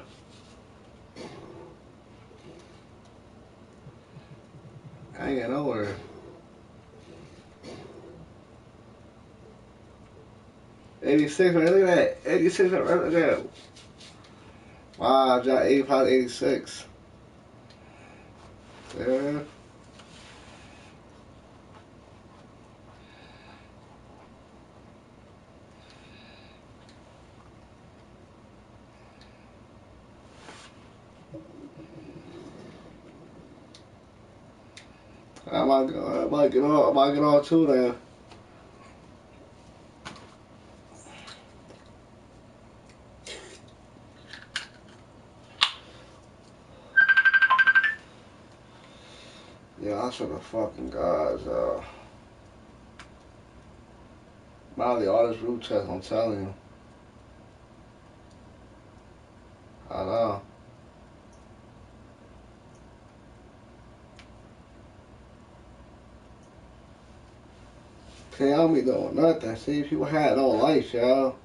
86, man. Look at that. 86, man. Look at that. Wow, I dropped 85 to 86. Yeah. I might get all two then. Yeah, I swear to fucking God, Molly, all this root test, I'm telling you. I know. Can't help me doing nothing. See, people had no life, y'all.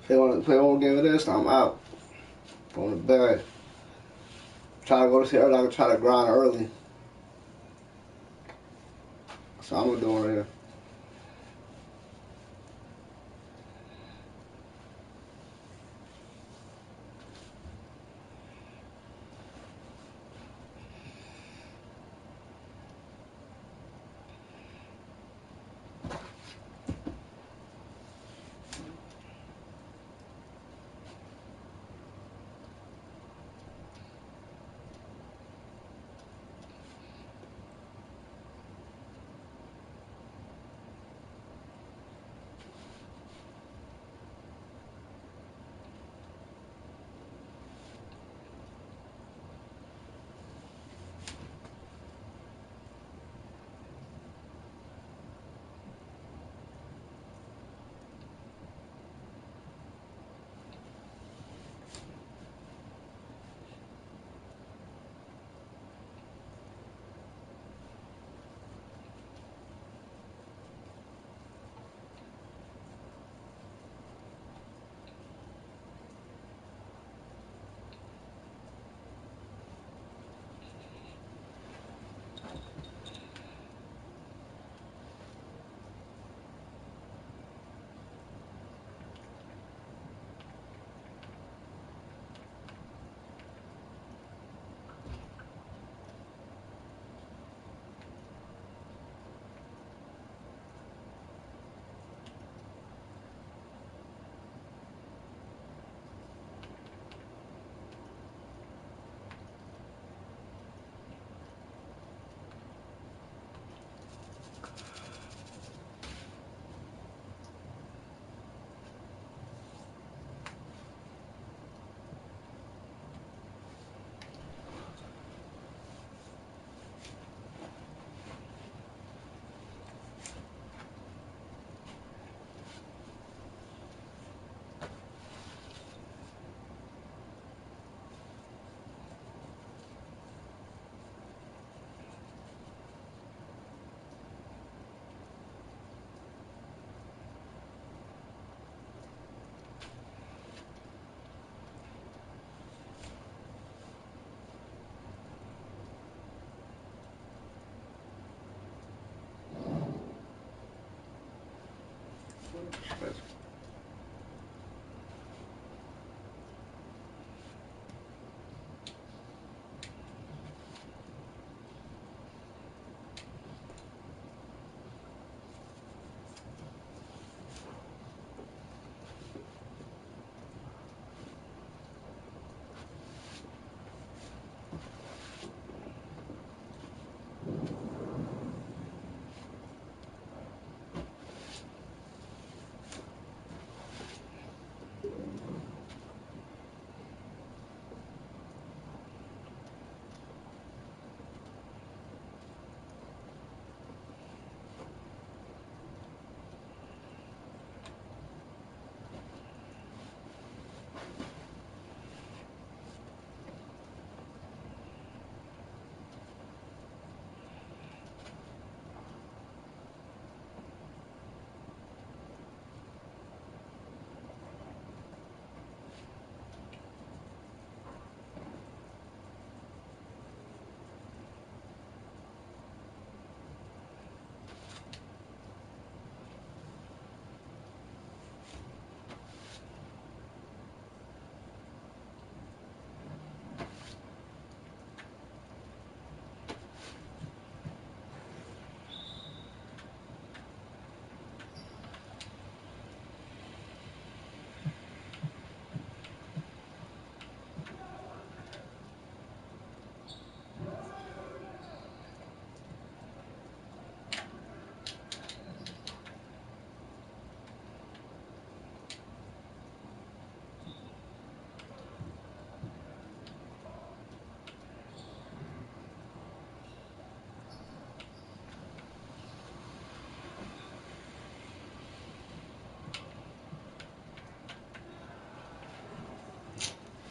If they want to play one game of this, I'm out. Going to bed. Try to go to sleep early. I can try to grind early. So I'm gonna do it here.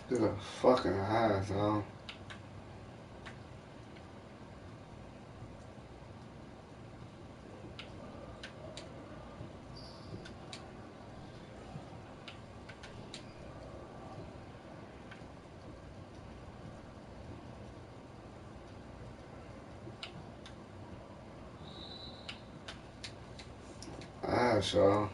He's a fucking asshole. Asshole.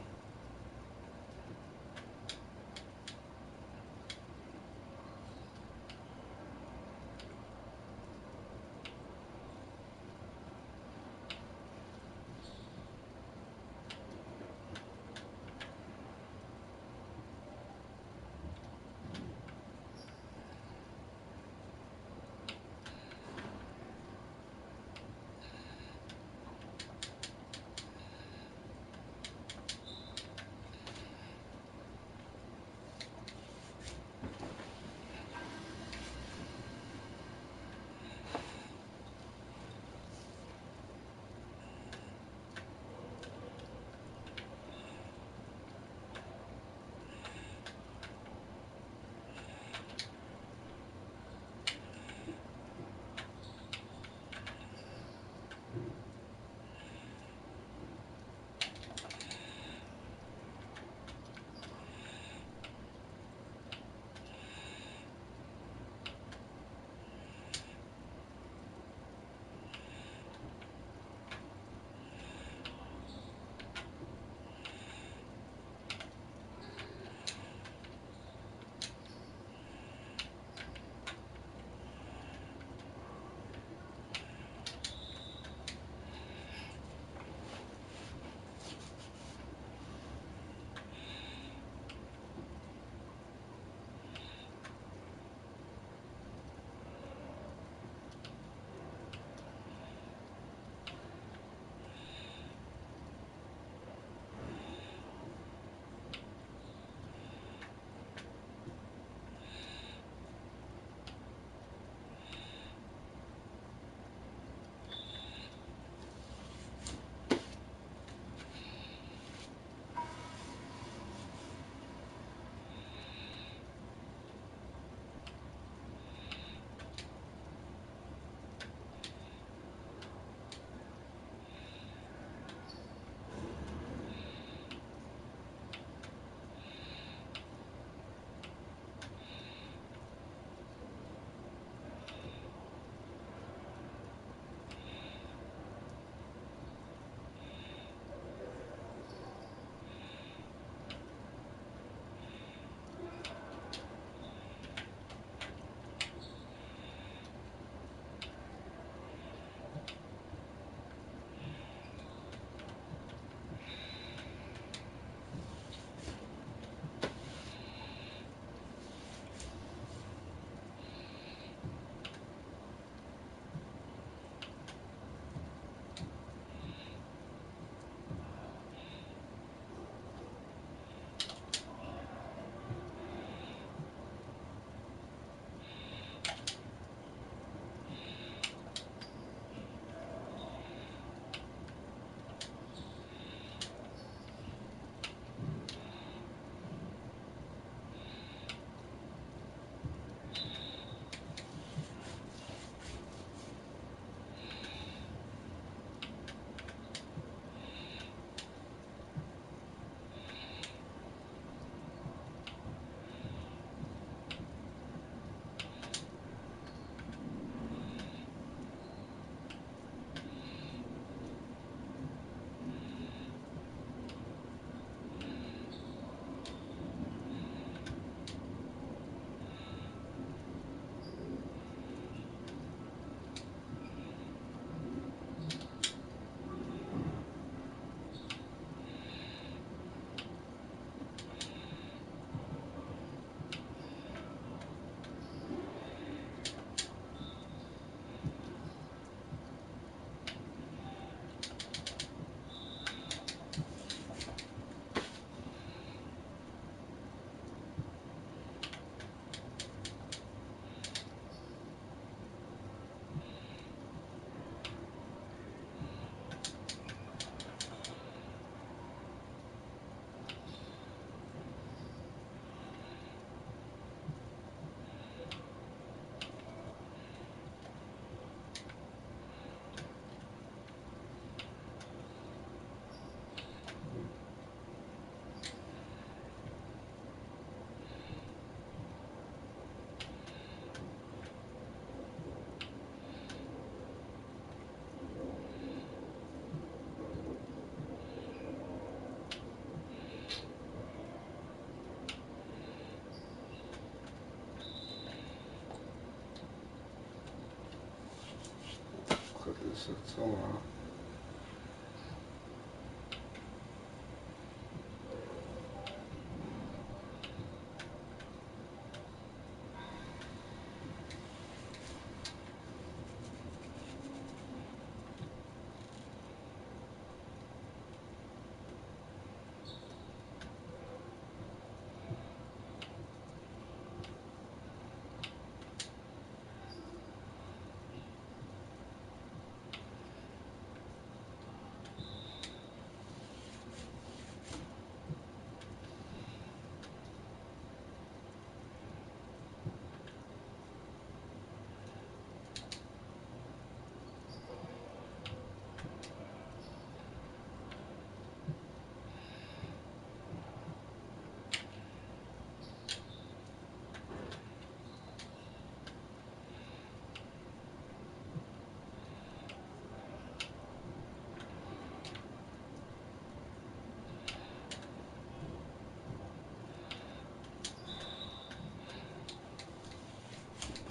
shit so long.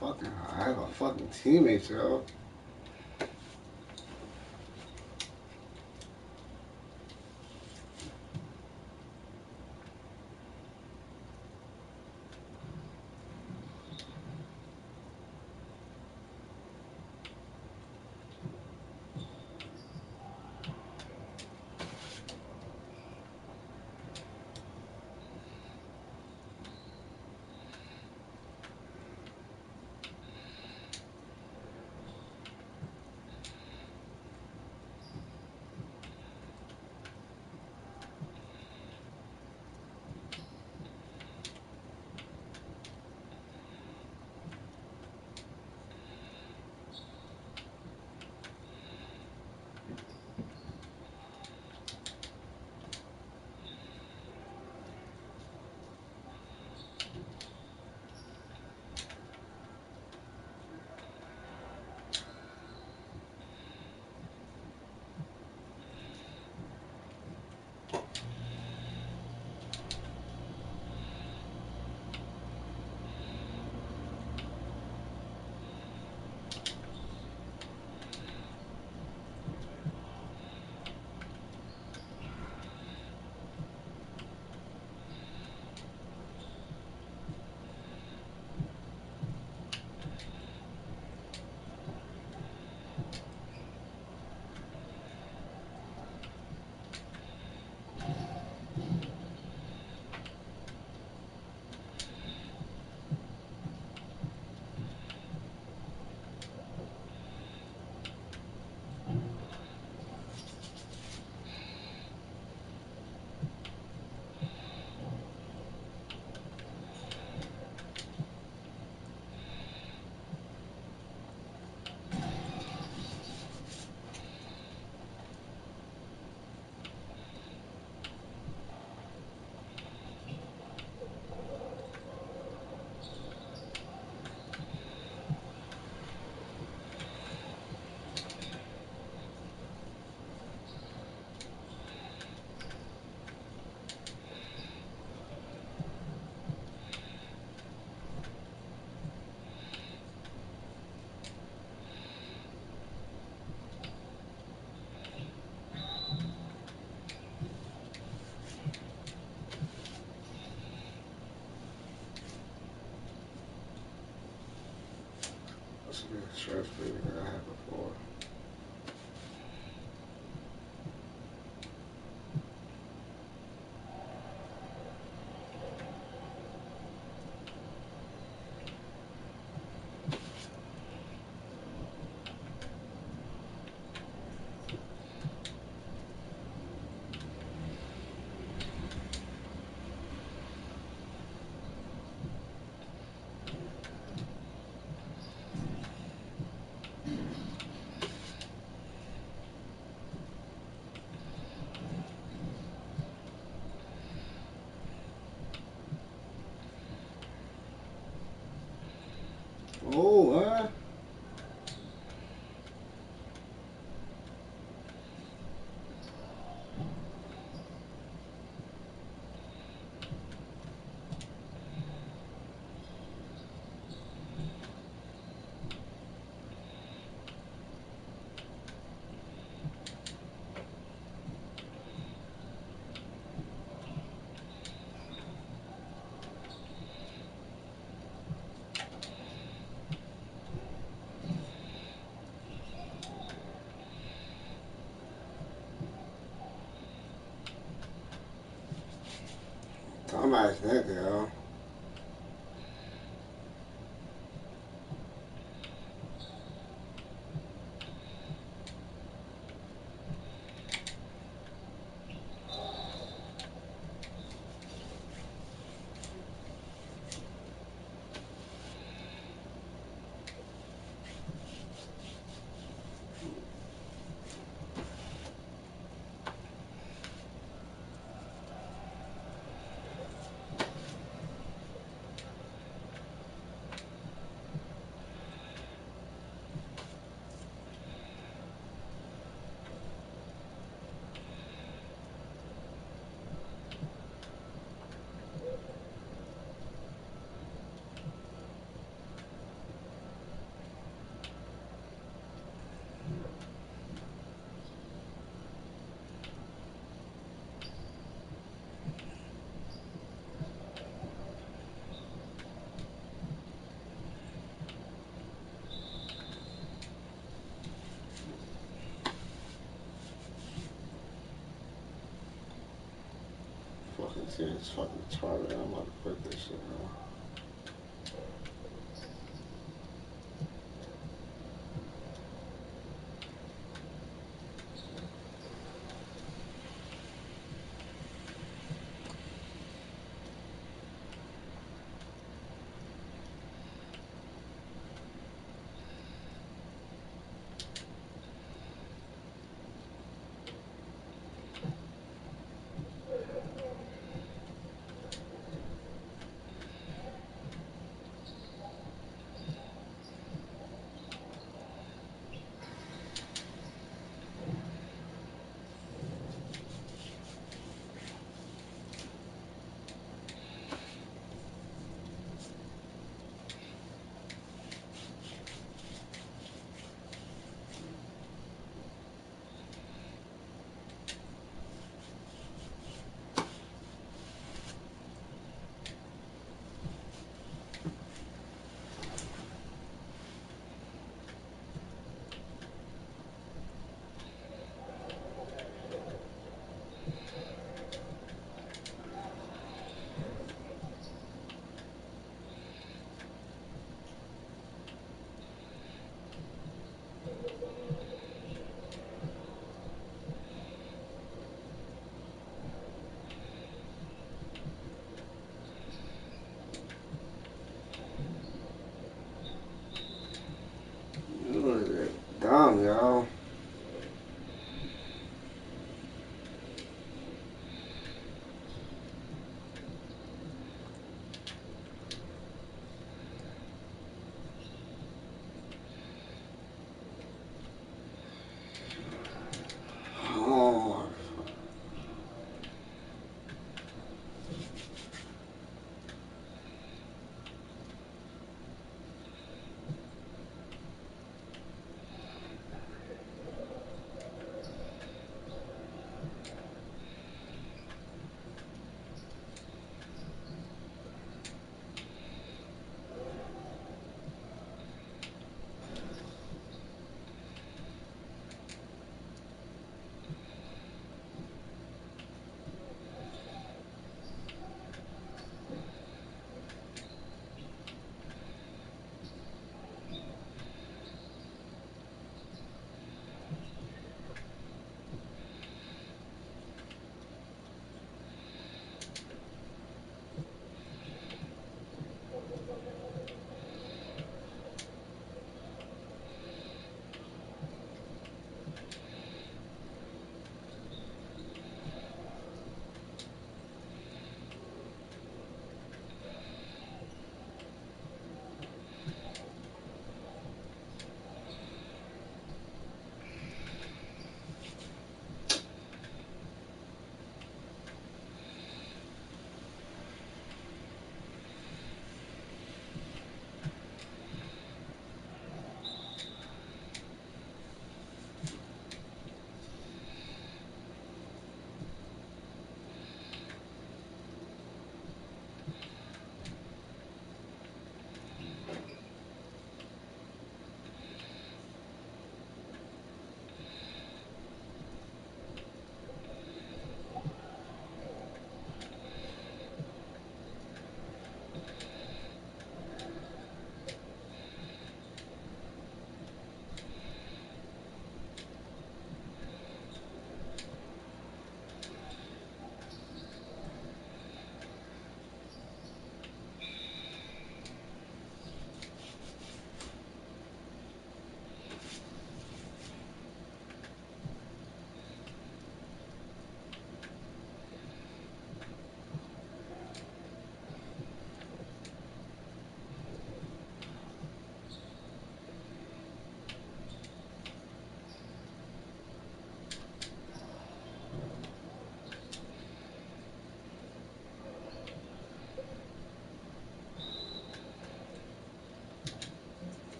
Fucking, I have a fucking teammate, yo. That's a good stress free that I had before. somebody's neck, yo. Fucking serious, fucking retarded. I'm about to quit this shit, bro.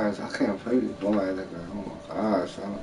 guys, I can't play this. Don't like that guy. Oh my gosh, son.